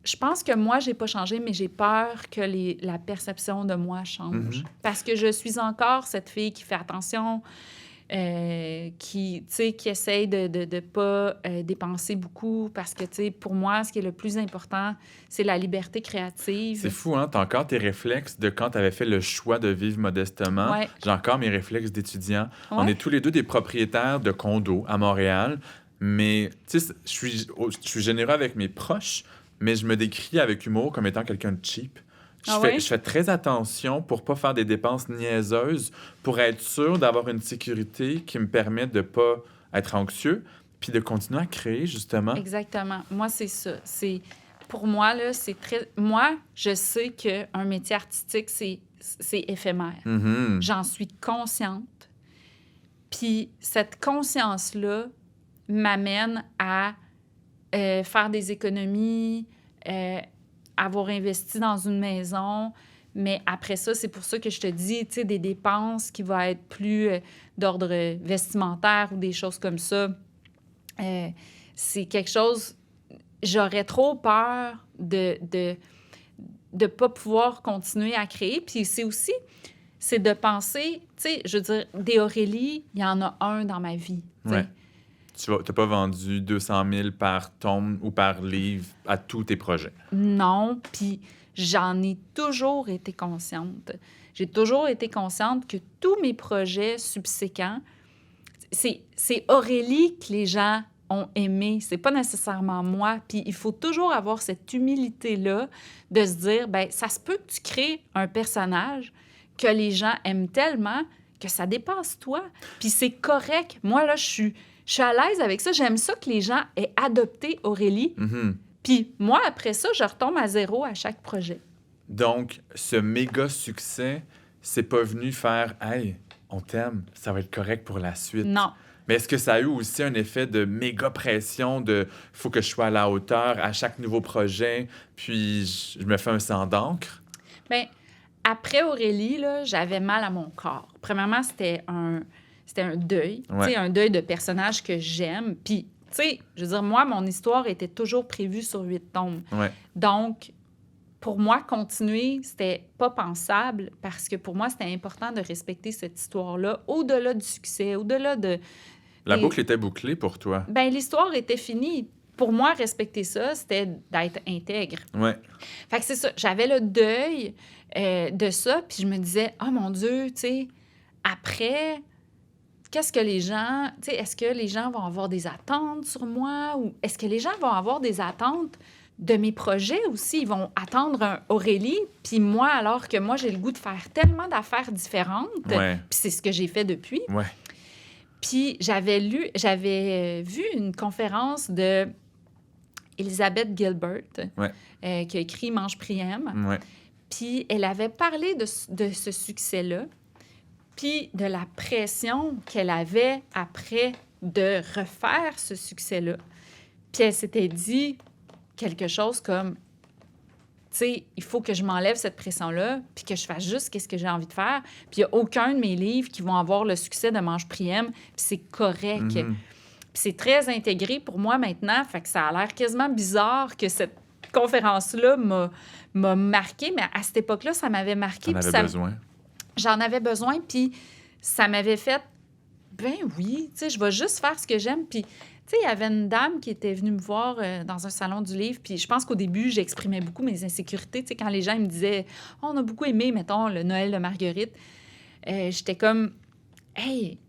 je pense que moi, j'ai pas changé, mais j'ai peur que la perception de moi change. Parce que je suis encore cette fille qui fait attention, qui essaye de pas dépenser beaucoup. Parce que, tu sais, pour moi, ce qui est le plus important, c'est la liberté créative. C'est fou, hein? T'as encore tes réflexes de quand t'avais fait le choix de vivre modestement. Ouais. J'ai encore mes réflexes d'étudiant. Ouais. On est tous les deux des propriétaires de condos à Montréal. Mais, tu sais, je suis généreux avec mes proches, mais je me décris avec humour comme étant quelqu'un de cheap. Je fais très attention pour pas faire des dépenses niaiseuses, pour être sûr d'avoir une sécurité qui me permet de pas être anxieux, puis de continuer à créer, justement. Exactement. Moi, c'est ça. Pour moi, là, c'est très... Moi, je sais qu'un métier artistique, c'est éphémère. J'en suis consciente. Puis cette conscience-là m'amène à faire des économies, avoir investi dans une maison. Mais après ça, c'est pour ça que je te dis, tu sais, des dépenses qui vont être plus d'ordre vestimentaire ou des choses comme ça. C'est quelque chose... J'aurais trop peur de pas pouvoir continuer à créer. Puis c'est aussi, c'est de penser, tu sais, je veux dire, des Aurélie, il y en a un dans ma vie. Ouais. Tu n'as pas vendu 200 000 par tome ou par livre à tous tes projets. Non, puis j'en ai toujours été consciente. J'ai toujours été consciente que tous mes projets subséquents, c'est Aurélie que les gens ont aimé. C'est pas nécessairement moi. Puis il faut toujours avoir cette humilité-là de se dire, ben ça se peut que tu crées un personnage que les gens aiment tellement que ça dépasse toi. Puis c'est correct. Moi, là, je suis à l'aise avec ça. J'aime ça que les gens aient adopté Aurélie. Puis moi, après ça, je retombe à zéro à chaque projet. Donc, ce méga succès, c'est pas venu faire « Hey, on t'aime, ça va être correct pour la suite. » Non. Mais est-ce que ça a eu aussi un effet de méga pression de « Faut que je sois à la hauteur à chaque nouveau projet, puis je me fais un sang d'encre? » Bien, après Aurélie, là, j'avais mal à mon corps. Premièrement, c'était un deuil. Tu sais, un deuil de personnage que j'aime. Puis, tu sais, je veux dire, moi, mon histoire était toujours prévue sur 8 tomes. Donc, pour moi, continuer, c'était pas pensable parce que pour moi, c'était important de respecter cette histoire-là au-delà du succès, au-delà de... La boucle était bouclée pour toi. Bien, l'histoire était finie. Pour moi, respecter ça, c'était d'être intègre. Fait que c'est ça. J'avais le deuil de ça, puis je me disais, oh mon Dieu, tu sais, après, qu'est-ce que les gens... Tu sais, est-ce que les gens vont avoir des attentes sur moi ou est-ce que les gens vont avoir des attentes de mes projets aussi? Ils vont attendre un Aurélie, puis moi, alors que moi, j'ai le goût de faire tellement d'affaires différentes, puis c'est ce que j'ai fait depuis. Puis j'avais vu une conférence de Elizabeth Gilbert, qui a écrit Mange Priem. Puis elle avait parlé de ce succès-là, puis de la pression qu'elle avait après de refaire ce succès-là. Puis elle s'était dit quelque chose comme, tu sais, il faut que je m'enlève cette pression-là, puis que je fasse juste ce que j'ai envie de faire. Puis il n'y a aucun de mes livres qui vont avoir le succès de Mange Priem, puis c'est correct. Puis c'est très intégré pour moi maintenant, fait que ça a l'air quasiment bizarre que cette conférence-là m'a marquée, mais à cette époque-là, ça m'avait marquée. J'en avais besoin. J'en avais besoin, puis ça m'avait fait, ben oui, tu sais, je vais juste faire ce que j'aime, puis... Tu sais, il y avait une dame qui était venue me voir dans un salon du livre, puis je pense qu'au début, j'exprimais beaucoup mes insécurités. Tu sais, quand les gens me disaient « Oh, on a beaucoup aimé, mettons, le Noël de Marguerite », j'étais comme « Hey,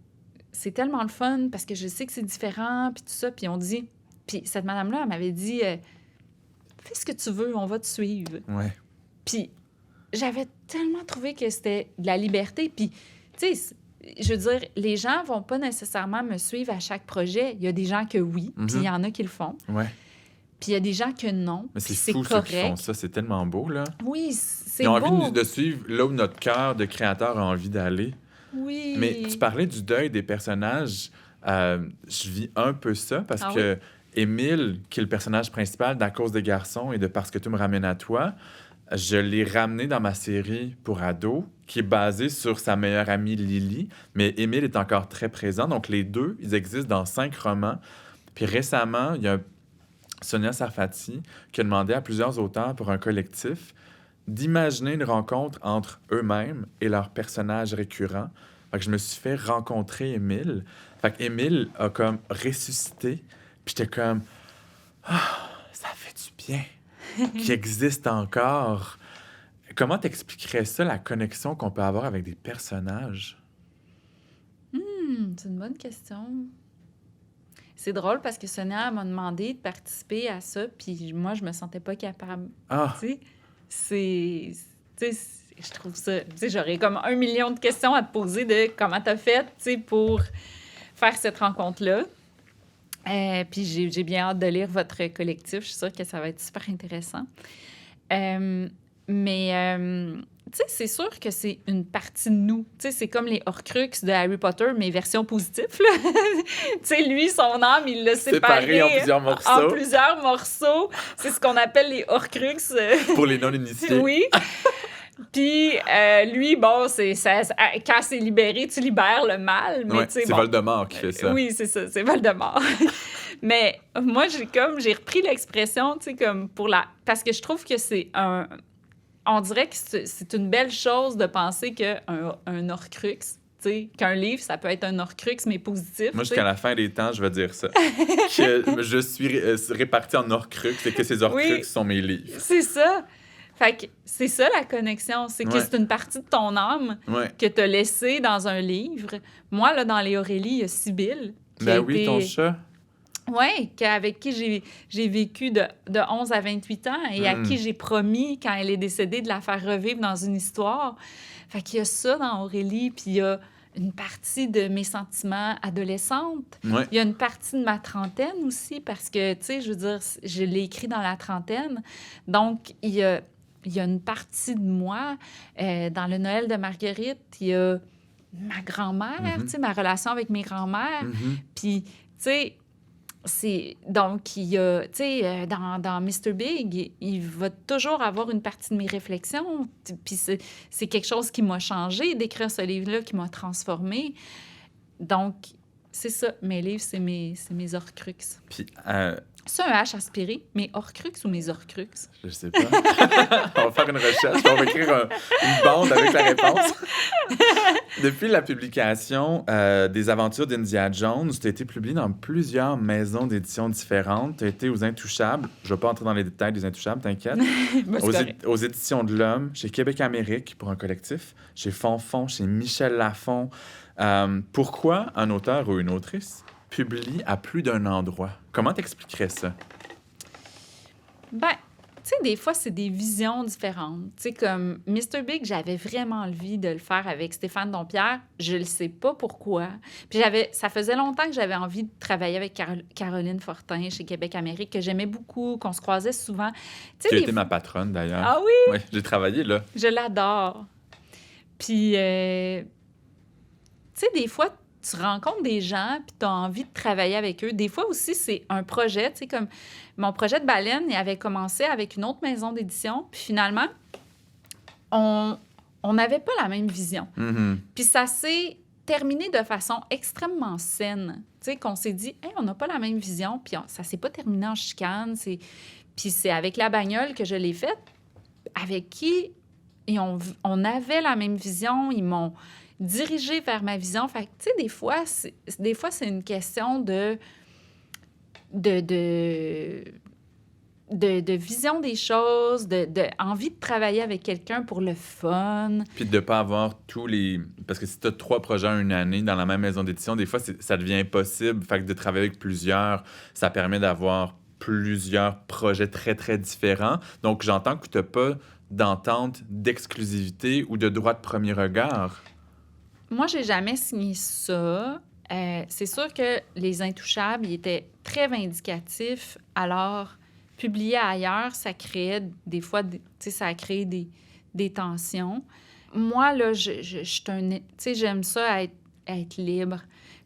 c'est tellement le fun parce que je sais que c'est différent, puis tout ça. » Puis on dit... Puis cette madame-là, elle m'avait dit « Fais ce que tu veux, on va te suivre. » Puis j'avais tellement trouvé que c'était de la liberté. Puis, tu sais... Je veux dire, les gens vont pas nécessairement me suivre à chaque projet. Il y a des gens que oui, puis il y en a qui le font. Puis il y a des gens que non, Mais puis c'est c'est fou, ceux qui font correct. ça. C'est tellement beau, là. Oui, c'est Ils ont beau. envie de suivre là où notre cœur de créateur a envie d'aller. Oui. Mais tu parlais du deuil des personnages. Je vis un peu ça parce Ah que Émile, qui est le personnage principal d'À cause des garçons et de Parce que tout me ramène à toi, je l'ai ramené dans ma série pour ados, qui est basée sur sa meilleure amie Lily. Mais Émile est encore très présent. Donc, les deux, ils existent dans 5 romans. Puis récemment, il y a Sonia Sarfati qui a demandé à plusieurs auteurs pour un collectif d'imaginer une rencontre entre eux-mêmes et leurs personnages récurrents. Fait que je me suis fait rencontrer Émile. Fait qu'Émile a comme ressuscité. Puis j'étais comme, ça fait du bien qu'il existe encore. Comment t'expliquerais ça, la connexion qu'on peut avoir avec des personnages? C'est une bonne question. C'est drôle parce que Sonia m'a demandé de participer à ça, puis moi, je me sentais pas capable. Ah, Tu sais, je trouve ça... Tu sais, j'aurais comme 1 million de questions à te poser de comment t'as fait, tu sais, pour faire cette rencontre-là. Puis j'ai bien hâte de lire votre collectif. Je suis sûre que ça va être super intéressant. Tu sais, c'est sûr que c'est une partie de nous. Tu sais, c'est comme les Horcruxes de Harry Potter, mais version positive, là. Tu sais, lui, son âme, il l'a séparé en plusieurs morceaux. en plusieurs morceaux. C'est ce qu'on appelle les Horcruxes. Pour les non-initiés. Oui. Puis lui, bon, quand c'est libéré, tu libères le mal. Mais Ouais, tu sais, c'est bon, Voldemort qui fait ça. oui, c'est ça, c'est Voldemort. Mais moi, j'ai repris l'expression, tu sais, comme parce que je trouve que c'est on dirait que c'est une belle chose de penser qu'un Horcrux, tu sais, qu'un livre, ça peut être un Horcrux, mais positif. Moi, tu sais. jusqu'à la fin des temps, je vais dire ça. Que je suis réparti en Horcrux et que ces Horcrux Oui. sont mes livres. C'est ça. Fait que c'est ça la connexion, c'est que Ouais. c'est une partie de ton âme Ouais. que tu as laissée dans un livre. Moi, là, dans les Aurélie, il y a Sibylle. Ben oui, ton chat. Oui, avec qui j'ai vécu de 11 à 28 ans et à qui j'ai promis, quand elle est décédée, de la faire revivre dans une histoire. Fait qu'il y a ça dans Aurélie, puis il y a une partie de mes sentiments adolescentes. Ouais. Il y a une partie de ma trentaine aussi, parce que, tu sais, je veux dire, je l'ai écrit dans la trentaine. Donc, il y a une partie de moi. Dans le Noël de Marguerite, il y a ma grand-mère, tu sais, ma relation avec mes grands-mères. Mhm. Puis, tu sais, donc, il y a, tu sais, dans Mr. Big, il va toujours avoir une partie de mes réflexions. Puis c'est quelque chose qui m'a changé d'écrire ce livre-là, qui m'a transformée. Donc, c'est ça. Mes livres, c'est mes Horcruxes. Puis, C'est un H aspiré, mes Horcruxes ou mes Horcruxes? je sais pas. On va faire une recherche. On va écrire une bande avec la réponse. Depuis la publication des aventures d'Indiana Jones, tu as été publié dans plusieurs maisons d'édition différentes. Tu as été aux Intouchables. Je ne vais pas entrer dans les détails des Intouchables, t'inquiète. Ben, c'est correct. Aux éditions de l'Homme, chez Québec Amérique pour un collectif, chez Fonfon, chez Michel Lafon. Pourquoi un auteur ou une autrice publie à plus d'un endroit? Comment t'expliquerais ça? Ben, tu sais, des fois, c'est des visions différentes. Tu sais, comme Mr. Big, j'avais vraiment envie de le faire avec Stéphane Dompierre. Je ne sais pas pourquoi. Puis ça faisait longtemps que j'avais envie de travailler avec Caroline Fortin chez Québec Amérique, que j'aimais beaucoup, qu'on se croisait souvent. Tu sais, Tu as des été ma patronne, d'ailleurs. Ah oui? Oui, j'ai travaillé là. Je l'adore. Puis, tu sais, des fois, tu rencontres des gens puis tu as envie de travailler avec eux. Des fois aussi, c'est un projet. Tu sais, comme mon projet de baleine, il avait commencé avec une autre maison d'édition. Puis finalement, on n'avait pas la même vision. Mhm. Puis ça s'est terminé de façon extrêmement saine. Tu sais, qu'on s'est dit, hey, on n'a pas la même vision. Puis ça s'est pas terminé en chicane. Puis c'est avec la bagnole que je l'ai faite, avec qui on avait la même vision. Ils m'ont dirigée vers ma vision. Fait que, tu sais, des fois, c'est une question de vision des choses, de envie de travailler avec quelqu'un pour le fun. Puis de ne pas avoir tous les... Parce que si tu as 3 projets en une année dans la même maison d'édition, des fois, ça devient impossible. Fait que de travailler avec plusieurs, ça permet d'avoir plusieurs projets très, très différents. Donc, j'entends que tu n'as pas d'entente d'exclusivité ou de droit de premier regard. Moi, j'ai jamais signé ça. C'est sûr que les Intouchables, ils étaient très vindicatifs. Alors, publier ailleurs, ça créait des fois, tu sais, ça a créé des tensions. Moi, là, je suis tu sais, j'aime ça être libre.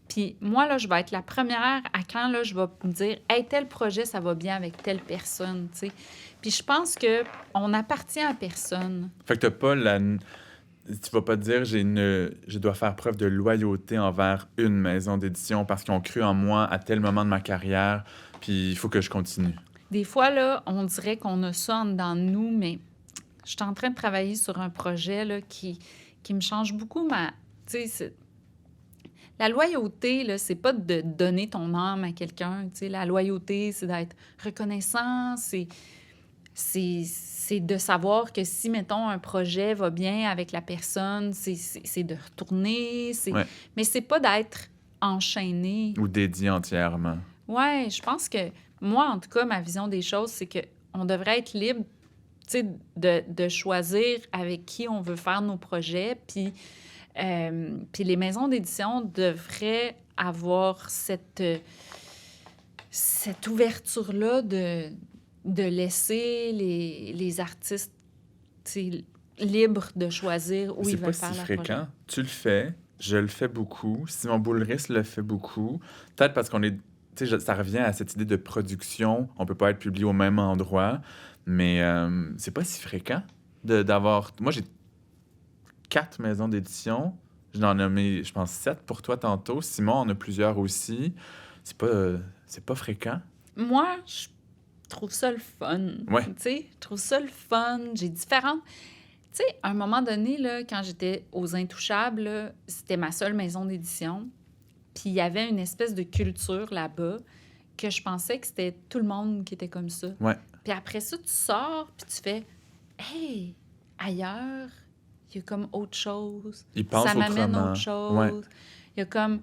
Puis moi, là, je vais être la première à quand, là, je vais me dire, hey, tel projet, ça va bien avec telle personne, tu sais. Puis je pense qu'on appartient à personne. Fait que t'as pas tu vas pas te dire, je dois faire preuve de loyauté envers une maison d'édition parce qu'ils ont cru en moi à tel moment de ma carrière, puis il faut que je continue. Des fois, là, on dirait qu'on a ça en dedans de nous, mais je suis en train de travailler sur un projet là, qui me change beaucoup tu sais, la loyauté, là, c'est pas de donner ton âme à quelqu'un. Tu sais, la loyauté, c'est d'être reconnaissant, c'est de savoir que si, mettons, un projet va bien avec la personne, c'est de retourner. Ouais. Mais c'est pas d'être enchaîné. Ou dédié entièrement. Ouais, je pense que moi, en tout cas, ma vision des choses, c'est qu'on devrait être libre, tu sais, de choisir avec qui on veut faire nos projets. Puis les maisons d'édition devraient avoir cette ouverture-là de laisser les artistes libres de choisir où ils veulent faire leur projet. C'est pas si fréquent. Tu le fais, je le fais beaucoup. Simon Boulris le fait beaucoup. Peut-être parce qu'on est... Tu sais, ça revient à cette idée de production. On peut pas être publié au même endroit, mais c'est pas si fréquent d'avoir... Moi, j'ai 4 maisons d'édition. Je n'en ai nommé, je pense, 7 pour toi tantôt. Simon en a plusieurs aussi. C'est pas fréquent. Moi, je trouve ça le fun. Ouais. Tu sais, je trouve ça le fun. J'ai différentes... Tu sais, à un moment donné, là, quand j'étais aux Intouchables, là, c'était ma seule maison d'édition. Puis il y avait une espèce de culture là-bas que je pensais que c'était tout le monde qui était comme ça. Ouais. Puis après ça, tu sors, puis tu fais « Hey, ailleurs, il y a comme autre chose. Il pense ça m'amène autrement. autre chose. Ouais. Il y a comme... »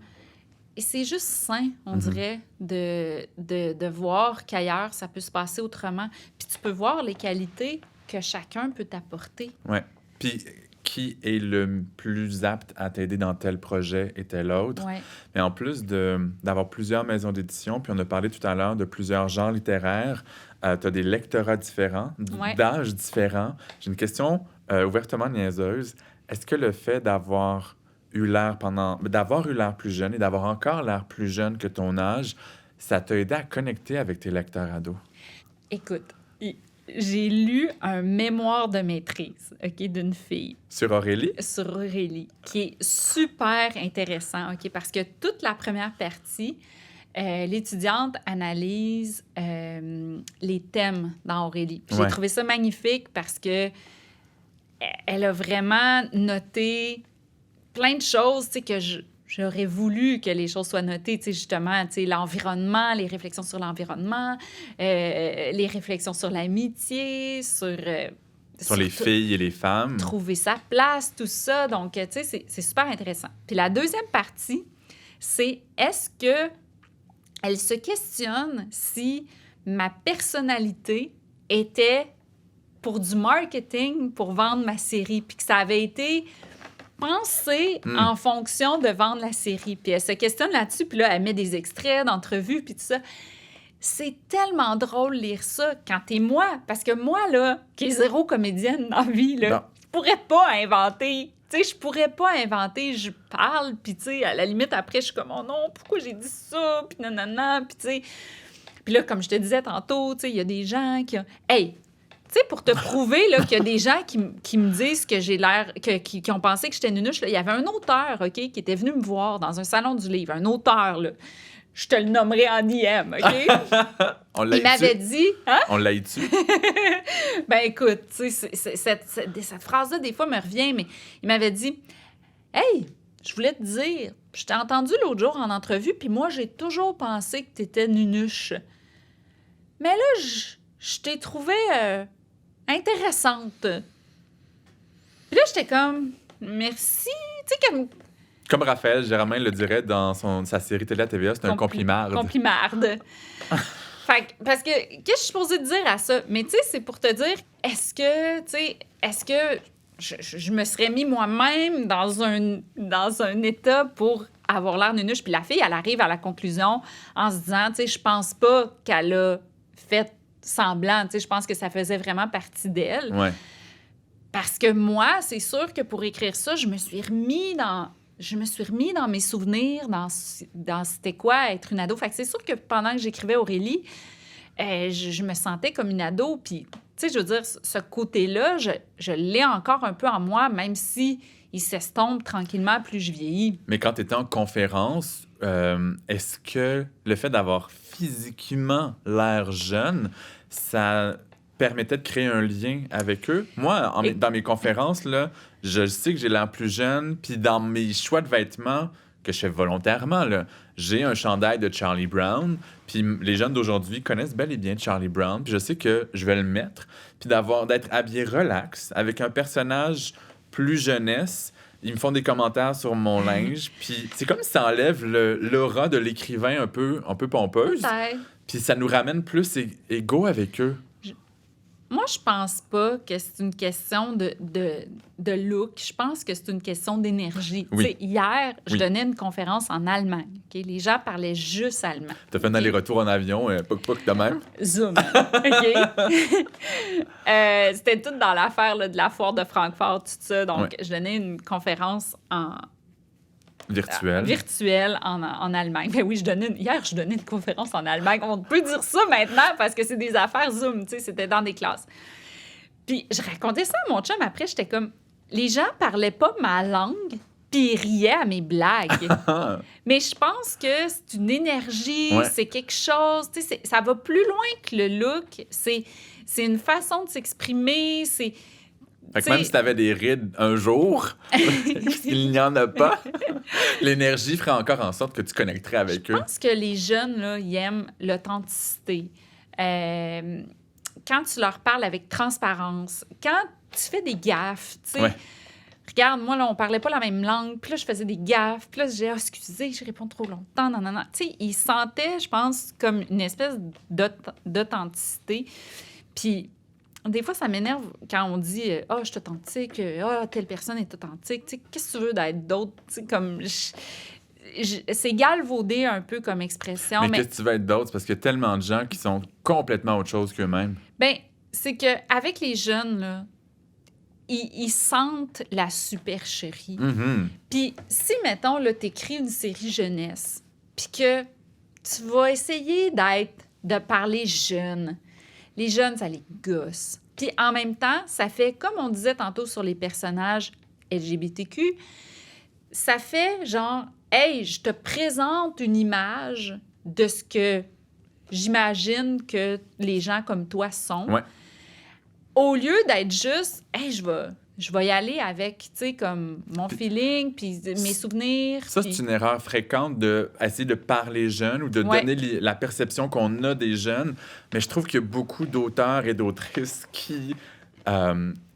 Et c'est juste sain, on dirait, de voir qu'ailleurs, ça peut se passer autrement. Puis tu peux voir les qualités que chacun peut t'apporter. Ouais. Puis qui est le plus apte à t'aider dans tel projet et tel autre. Ouais. Mais en plus d'avoir plusieurs maisons d'édition, puis on a parlé tout à l'heure de plusieurs genres littéraires, tu as des lectorats différents, Ouais. d'âges différents. J'ai une question ouvertement niaiseuse. Est-ce que le fait d'avoir eu l'air plus jeune et d'avoir encore l'air plus jeune que ton âge, ça t'a aidé à connecter avec tes lecteurs ados? Écoute, j'ai lu un mémoire de maîtrise, OK, d'une fille. Sur Aurélie? Sur Aurélie, qui est super intéressant, OK, parce que toute la première partie, l'étudiante analyse les thèmes dans Aurélie. Puis j'ai trouvé ça magnifique parce que elle a vraiment noté plein de choses, tu sais, que j'aurais voulu que les choses soient notées, tu sais, justement, tu sais, l'environnement, les réflexions sur l'environnement, les réflexions sur l'amitié, sur les filles et les femmes. Trouver sa place, tout ça. Donc, tu sais, c'est super intéressant. Puis la deuxième partie, c'est est-ce que elle se questionne si ma personnalité était pour du marketing, pour vendre ma série, puis que ça avait été pensé en fonction de vendre la série. Puis elle se questionne là-dessus, puis là, elle met des extraits d'entrevues, puis tout ça. C'est tellement drôle lire ça quand t'es moi. Parce que moi, là, qui est zéro comédienne dans la vie, là, je pourrais pas inventer. Tu sais, je pourrais pas inventer. Je parle, puis tu sais, à la limite, après, je suis comme, oh non, pourquoi j'ai dit ça? Puis nanana, puis tu sais. Puis là, comme je te disais tantôt, tu sais, il y a des gens qui... Hey! Tu sais, pour te prouver là, qu'il y a des gens qui me disent que j'ai l'air... qui ont pensé que j'étais nunuche, il y avait un auteur, OK, qui était venu me voir dans un salon du livre. Un auteur, là. Je te le nommerai en IM, OK? Il m'avait dit... Hein? On l'a eu-tu? Ben écoute, tu sais, cette phrase-là, des fois, me revient, mais il m'avait dit « Hey, je voulais te dire, je t'ai entendu l'autre jour en entrevue, puis moi, j'ai toujours pensé que t'étais nunuche. Mais là, je t'ai trouvée intéressante. » Puis là, j'étais comme « Merci. » Tu sais, Comme Raphaël Germain le dirait dans sa série télé à TVA, c'est un complimarde. Complimarde. Fait que, parce que, qu'est-ce que je suis supposée te dire à ça? Mais tu sais, c'est pour te dire, est-ce que je me serais mis moi-même dans un état pour avoir l'air nunuche? Puis la fille, elle arrive à la conclusion en se disant, tu sais, je pense pas qu'elle a fait semblant. Tu sais, je pense que ça faisait vraiment partie d'elle. Ouais. Parce que moi, c'est sûr que pour écrire ça, je me suis remis dans mes souvenirs, dans c'était quoi être une ado. Fait que c'est sûr que pendant que j'écrivais Aurélie, je me sentais comme une ado. Puis, tu sais, je veux dire, ce côté-là, je l'ai encore un peu en moi, même si il s'estompe tranquillement plus je vieillis. Mais quand tu étais en conférence, est-ce que le fait d'avoir physiquement l'air jeune, ça permettait de créer un lien avec eux? Moi, dans mes conférences, là, je sais que j'ai l'air plus jeune, puis dans mes choix de vêtements que je fais volontairement, là, j'ai un chandail de Charlie Brown, puis les jeunes d'aujourd'hui connaissent bel et bien Charlie Brown, puis je sais que je vais le mettre, puis d'être habillé relax, avec un personnage plus jeunesse. Ils me font des commentaires sur mon linge, puis c'est comme si ça enlève l'aura de l'écrivain un peu pompeuse, Peut-être. puis ça nous ramène plus égaux avec eux. Moi, je pense pas que c'est une question de look. Je pense que c'est une question d'énergie. Oui. Tu sais, hier, je Oui. donnais une conférence en Allemagne. OK? Les gens parlaient juste allemand. T'as fait un aller-retour en avion, poc de même. Zoom. OK? C'était tout dans l'affaire là, de la foire de Francfort, tout ça. Donc, Ouais. je donnais une conférence Virtuel. virtuelle en Allemagne. Ben oui, hier, je donnais une conférence en Allemagne. On peut dire ça maintenant parce que c'est des affaires Zoom, tu sais, c'était dans des classes. Puis je racontais ça à mon chum. Après, j'étais comme... Les gens parlaient pas ma langue, puis ils riaient à mes blagues. Ah, Mais je pense que c'est une énergie, Ouais. c'est quelque chose... Tu sais, ça va plus loin que le look. C'est une façon de s'exprimer, c'est... fait que même si t'avais des rides un jour, il n'y en a pas, l'énergie ferait encore en sorte que tu connecterais avec Je eux. pense que les jeunes, là, ils aiment l'authenticité. Quand tu leur parles avec transparence, quand tu fais des gaffes, tu sais, Ouais. regarde, moi, là, on parlait pas la même langue, puis là, je faisais des gaffes, puis là, j'ai excusez, je réponds trop longtemps, non. Tu sais, ils sentaient, je pense, comme une espèce d'authenticité. Puis, des fois, ça m'énerve quand on dit « Ah, je suis authentique. Ah, telle personne est authentique. » Tu sais, qu'est-ce que tu veux d'être d'autre? Tu sais, comme... c'est galvaudé un peu comme expression, Mais mais qu'est-ce que tu veux être d'autre? Parce qu'il y a tellement de gens qui sont complètement autre chose qu'eux-mêmes. ben, c'est qu'avec les jeunes, là, ils sentent la supercherie. Mhm. Puis si, mettons, là, t'écris une série jeunesse, puis que tu vas essayer de parler jeune, les jeunes, ça les gosse. Puis en même temps, ça fait, comme on disait tantôt sur les personnages LGBTQ, ça fait genre, hey, je te présente une image de ce que j'imagine que les gens comme toi sont. Ouais. Au lieu d'être juste, hey, je vais y aller avec, tu sais, comme mon feeling, puis mes souvenirs. Ça, puis- c'est une erreur fréquente d'essayer de parler jeunes ou de Ouais. donner la perception qu'on a des jeunes. Mais je trouve qu'il y a beaucoup d'auteurs et d'autrices qui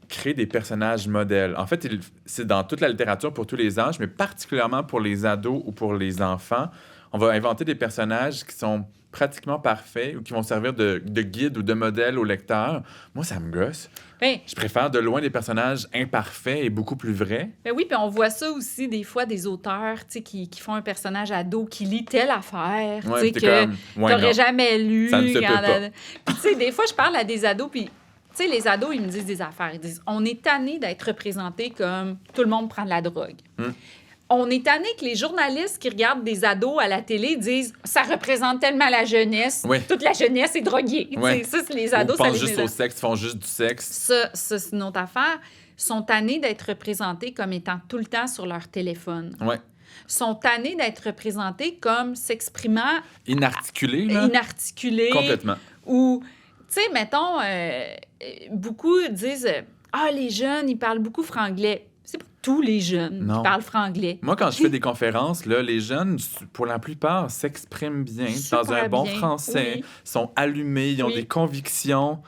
créent des personnages modèles. En fait, c'est dans toute la littérature pour tous les âges, mais particulièrement pour les ados ou pour les enfants. On va inventer des personnages qui sont pratiquement parfaits ou qui vont servir de guide ou de modèle au lecteur. Moi, ça me gosse. Ben, Je préfère de loin des personnages imparfaits et beaucoup plus vrais. ben oui, puis on voit ça aussi des fois des auteurs, tu sais, qui font un personnage ado qui lit telle affaire, Ouais, tu sais, t'es que comme, ouais, t'aurais non. jamais lu. Ça ne se peut quand- pas. Puis tu sais, des fois, je parle à des ados, puis tu sais, les ados, ils me disent des affaires. Ils disent, on est tanné d'être représenté comme tout le monde prend de la drogue. On est tanné que les journalistes qui regardent des ados à la télé disent ça représente tellement la jeunesse, Ouais. toute la jeunesse est droguée. Tu Ouais. sais, ça, c'est les Ou ados, ça pensent les juste au sexe, font juste du sexe. Ça, c'est une autre affaire. Sont tannés d'être représentés comme étant tout le temps sur leur téléphone. Ouais. Sont tannés d'être représentés comme s'exprimant Inarticulé, là. inarticulés. Complètement. Ou, tu sais, mettons, beaucoup disent ah, les jeunes, ils parlent beaucoup franglais. C'est pas tous les jeunes Non. qui parlent franglais. Moi, quand je fais des conférences, là, les jeunes, pour la plupart, s'expriment bien, Super dans un bon bien, français, oui. sont allumés, ils ont Oui. des convictions.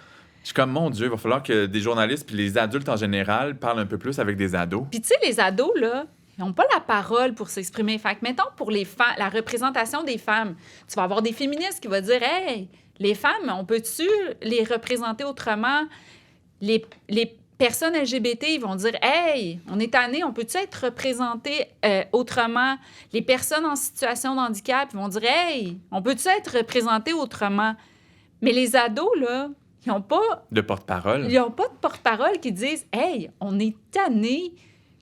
Je suis comme, mon Dieu, il va falloir que des journalistes puis les adultes en général parlent un peu plus avec des ados. Puis, tu sais, les ados, là, ils n'ont pas la parole pour s'exprimer. Fait que, mettons, pour la représentation des femmes, tu vas avoir des féministes qui vont dire hey, les femmes, on peut-tu les représenter autrement? Les personnes LGBT, ils vont dire hey, on est tanné, on peut-tu être représenté autrement? Les personnes en situation de handicap, ils vont dire hey, on peut-tu être représenté autrement? Mais les ados, là, ils n'ont pas De porte-parole. de porte-parole qui disent « Hey, on est tannés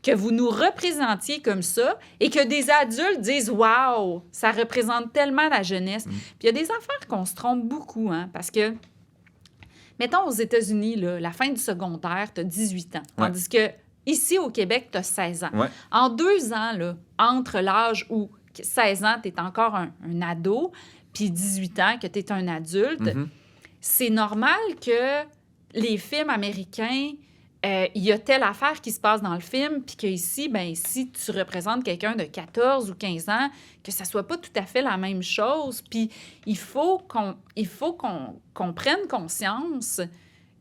que vous nous représentiez comme ça et que des adultes disent « Wow, ça représente tellement la jeunesse. Puis il y a des affaires qu'on se trompe beaucoup, hein, parce que, mettons, aux États-Unis, là, la fin du secondaire, tu as 18 ans, tandis que ici, au Québec, tu as 16 ans. Ouais. En 2 ans, là, entre l'âge où 16 ans, tu es encore un ado, puis 18 ans, que tu es un adulte, c'est normal que les films américains, il y a telle affaire qui se passe dans le film, puis qu'ici, ben si tu représentes quelqu'un de 14 ou 15 ans, que ça soit pas tout à fait la même chose. Puis il faut qu'on prenne conscience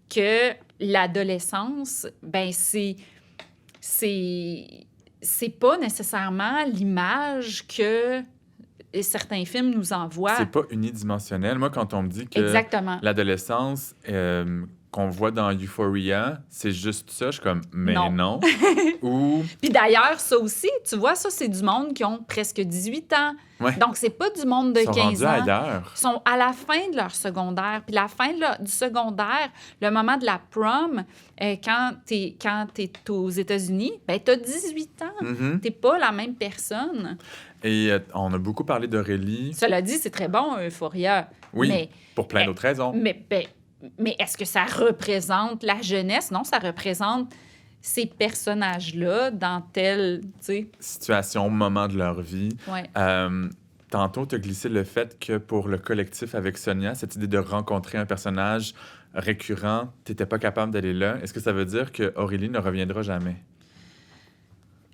que l'adolescence, ben c'est pas nécessairement l'image que certains films nous envoient. C'est pas unidimensionnel. Moi, quand on me dit que Exactement. l'adolescence qu'on voit dans Euphoria, c'est juste ça, je suis comme, mais non. Ou... Puis d'ailleurs, ça aussi, tu vois, ça, c'est du monde qui ont presque 18 ans. Ouais. Donc, c'est pas du monde de 15 ans. Ailleurs. Ils sont à la fin de leur secondaire. Puis la fin du secondaire, le moment de la prom, quand t'es aux États-Unis, ben t'as 18 ans. T'es pas la même personne. Et on a beaucoup parlé d'Aurélie. Cela dit, c'est très bon, Euphoria. Oui, mais, pour plein d'autres raisons. Mais est-ce que ça représente la jeunesse? Non, ça représente ces personnages-là dans telle situation, moment de leur vie. Ouais. Tantôt, tu as glissé le fait que pour le collectif avec Sonia, cette idée de rencontrer un personnage récurrent, tu n'étais pas capable d'aller là. Est-ce que ça veut dire que Aurélie ne reviendra jamais?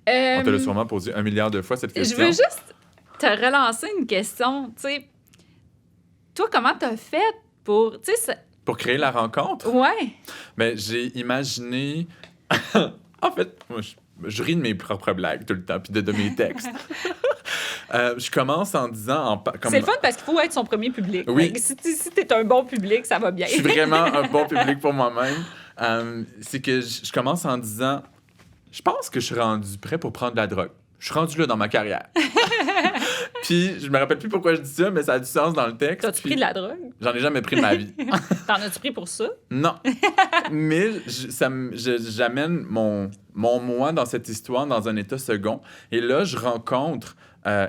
On te l'a sûrement posé 1 milliard de fois, cette question. Je veux juste te relancer une question. T'sais, toi, comment t'as fait pour... Pour créer la rencontre? Ouais. Mais j'ai imaginé... En fait, moi, je ris de mes propres blagues tout le temps, puis de mes textes. Je commence en disant... C'est le fun parce qu'il faut être son premier public. Oui. Si t'es un bon public, ça va bien. Je suis vraiment un bon public pour moi-même. C'est que je commence en disant... Je pense que je suis rendu prêt pour prendre de la drogue. Je suis rendu là dans ma carrière. Puis, je me rappelle plus pourquoi je dis ça, mais ça a du sens dans le texte. T'as-tu pris de la drogue? J'en ai jamais pris de ma vie. T'en as-tu pris pour ça? Non. Mais j'amène mon moi dans cette histoire dans un état second. Et là, je rencontre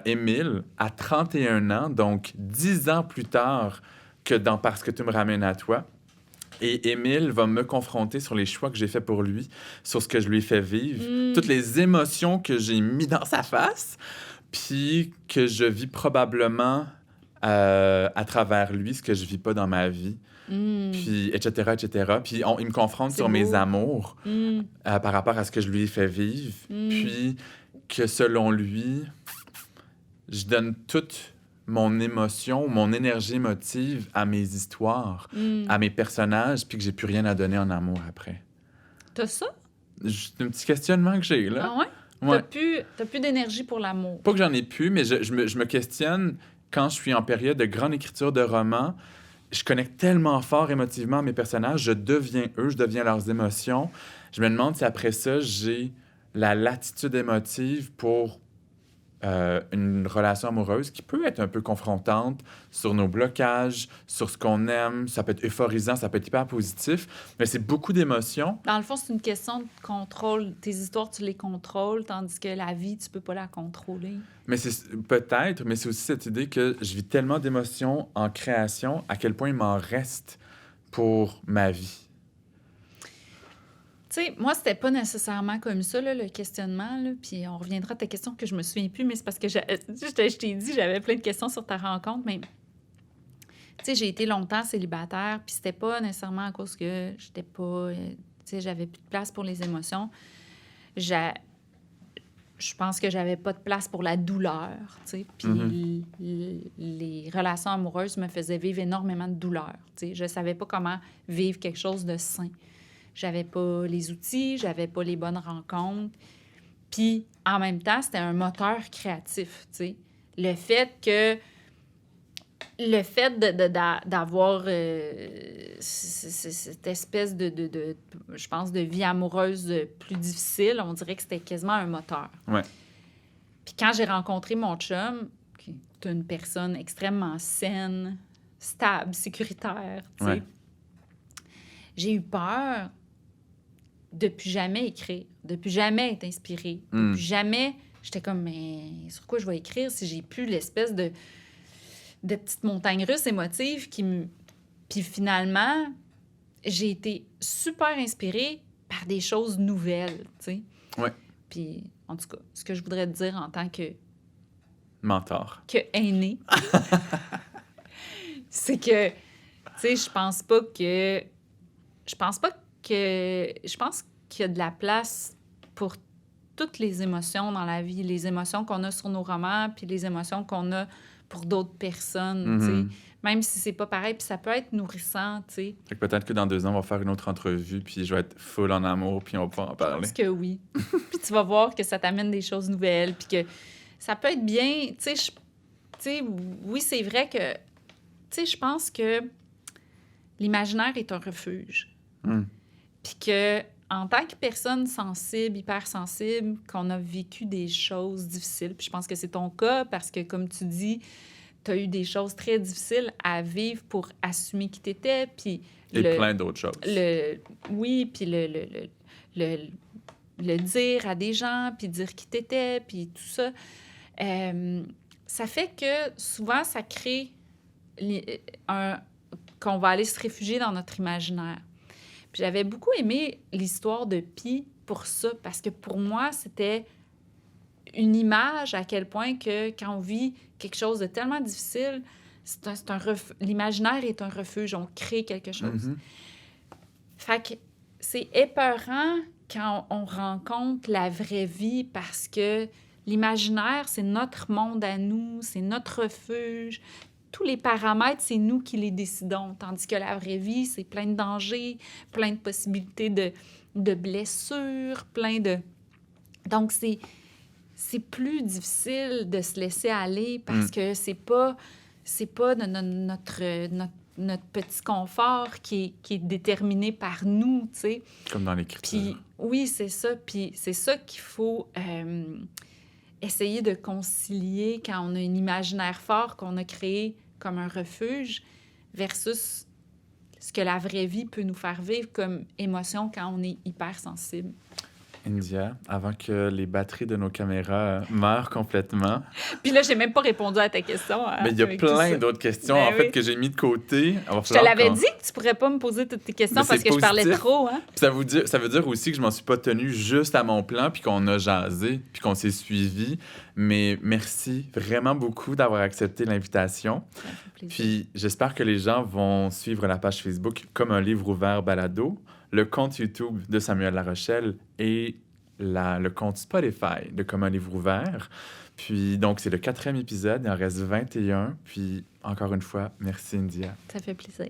Émile à 31 ans, donc 10 ans plus tard que dans Parce que tu me ramènes à toi. Et Émile va me confronter sur les choix que j'ai faits pour lui, sur ce que je lui ai fait vivre, toutes les émotions que j'ai mis dans sa face, puis que je vis probablement à travers lui, ce que je vis pas dans ma vie, puis etc., etc. Puis il me confronte sur mes amours par rapport à ce que je lui ai fait vivre, puis que selon lui, je donne toute mon émotion, mon énergie émotive à mes histoires, à mes personnages, puis que j'ai plus rien à donner en amour après. T'as ça? C'est un petit questionnement que j'ai, là. Ah ouais? Ouais. T'as plus d'énergie pour l'amour. Pas que j'en ai plus, mais je me questionne quand je suis en période de grande écriture de romans. Je connecte tellement fort émotivement à mes personnages, je deviens eux, je deviens leurs émotions. Je me demande si après ça, j'ai la latitude émotive pour une relation amoureuse qui peut être un peu confrontante sur nos blocages, sur ce qu'on aime. Ça peut être euphorisant, ça peut être hyper positif, mais c'est beaucoup d'émotions. Dans le fond, c'est une question de contrôle. Tes histoires, tu les contrôles, tandis que la vie, tu peux pas la contrôler. Mais c'est peut-être, mais c'est aussi cette idée que je vis tellement d'émotions en création, à quel point il m'en reste pour ma vie. Tu sais, moi, c'était pas nécessairement comme ça, là, le questionnement. Là, puis on reviendra à ta question que je me souviens plus, mais c'est parce que je t'ai dit, j'avais plein de questions sur ta rencontre, mais tu sais, j'ai été longtemps célibataire, puis c'était pas nécessairement à cause que j'étais pas... tu sais, j'avais plus de place pour les émotions. Je pense que j'avais pas de place pour la douleur, tu sais. Puis les relations amoureuses me faisaient vivre énormément de douleur, tu sais. Je savais pas comment vivre quelque chose de sain. J'avais pas les outils, j'avais pas les bonnes rencontres. Puis, en même temps, c'était un moteur créatif, tu sais. Le fait d'avoir cette espèce de, je pense, de vie amoureuse plus difficile, on dirait que c'était quasiment un moteur. Ouais. Puis quand j'ai rencontré mon chum, qui est une personne extrêmement saine, stable, sécuritaire, tu sais. Ouais. J'ai eu peur de plus jamais écrire, de plus jamais être inspirée, de plus jamais... J'étais comme, mais sur quoi je vais écrire si j'ai plus l'espèce de petite montagne russe émotive qui me... Puis finalement, j'ai été super inspirée par des choses nouvelles, tu sais. Ouais. Puis, en tout cas, ce que je voudrais te dire en tant que Mentor. aînée, c'est que, tu sais, je pense qu'il y a de la place pour toutes les émotions dans la vie, les émotions qu'on a sur nos romans, puis les émotions qu'on a pour d'autres personnes, tu sais. Même si c'est pas pareil, puis ça peut être nourrissant, tu sais. Fait que peut-être que dans 2 ans, on va faire une autre entrevue, puis je vais être full en amour, puis on va pouvoir en Je parler. pense que oui. Puis tu vas voir que ça t'amène des choses nouvelles, puis que ça peut être bien, tu sais, oui, c'est vrai que, tu sais, je pense que l'imaginaire est un refuge. Puis que, en tant que personne sensible, hypersensible, qu'on a vécu des choses difficiles, puis je pense que c'est ton cas, parce que, comme tu dis, tu as eu des choses très difficiles à vivre pour assumer qui t'étais, puis... Et plein d'autres choses. Oui, puis le dire à des gens, puis dire qui t'étais, puis tout ça. Ça fait que souvent, ça crée qu'on va aller se réfugier dans notre imaginaire. Puis j'avais beaucoup aimé l'histoire de Pi pour ça, parce que pour moi, c'était une image à quel point que quand on vit quelque chose de tellement difficile, l'imaginaire est un refuge, on crée quelque chose. Fait que c'est épeurant quand on rencontre la vraie vie parce que l'imaginaire, c'est notre monde à nous, c'est notre refuge. Tous les paramètres, c'est nous qui les décidons. Tandis que la vraie vie, c'est plein de dangers, plein de possibilités de blessures, plein de... Donc, c'est plus difficile de se laisser aller parce que c'est pas notre petit confort qui est déterminé par nous, tu sais. Comme dans l'écriture. Puis oui, c'est ça. Puis c'est ça qu'il faut essayer de concilier quand on a un imaginaire fort qu'on a créé comme un refuge versus ce que la vraie vie peut nous faire vivre comme émotion quand on est hypersensible. India, avant que les batteries de nos caméras meurent complètement. Puis là, j'ai même pas répondu à ta question. Mais il y a plein d'autres questions, Ben en fait, oui. que j'ai mis de côté. Je te l'avais dit que tu pourrais pas me poser toutes tes questions Mais parce c'est que je parlais positif. trop, hein? Puis ça veut dire aussi que je m'en suis pas tenu juste à mon plan, puis qu'on a jasé, puis qu'on s'est suivi. Mais merci vraiment beaucoup d'avoir accepté l'invitation. Ça me fait plaisir. Puis j'espère que les gens vont suivre la page Facebook Comme un livre ouvert balado, le compte YouTube de Samuel Larochelle et le compte Spotify de Comme un livre ouvert. Puis donc, c'est le 4e épisode, il en reste 21. Puis encore une fois, merci India. Ça fait plaisir.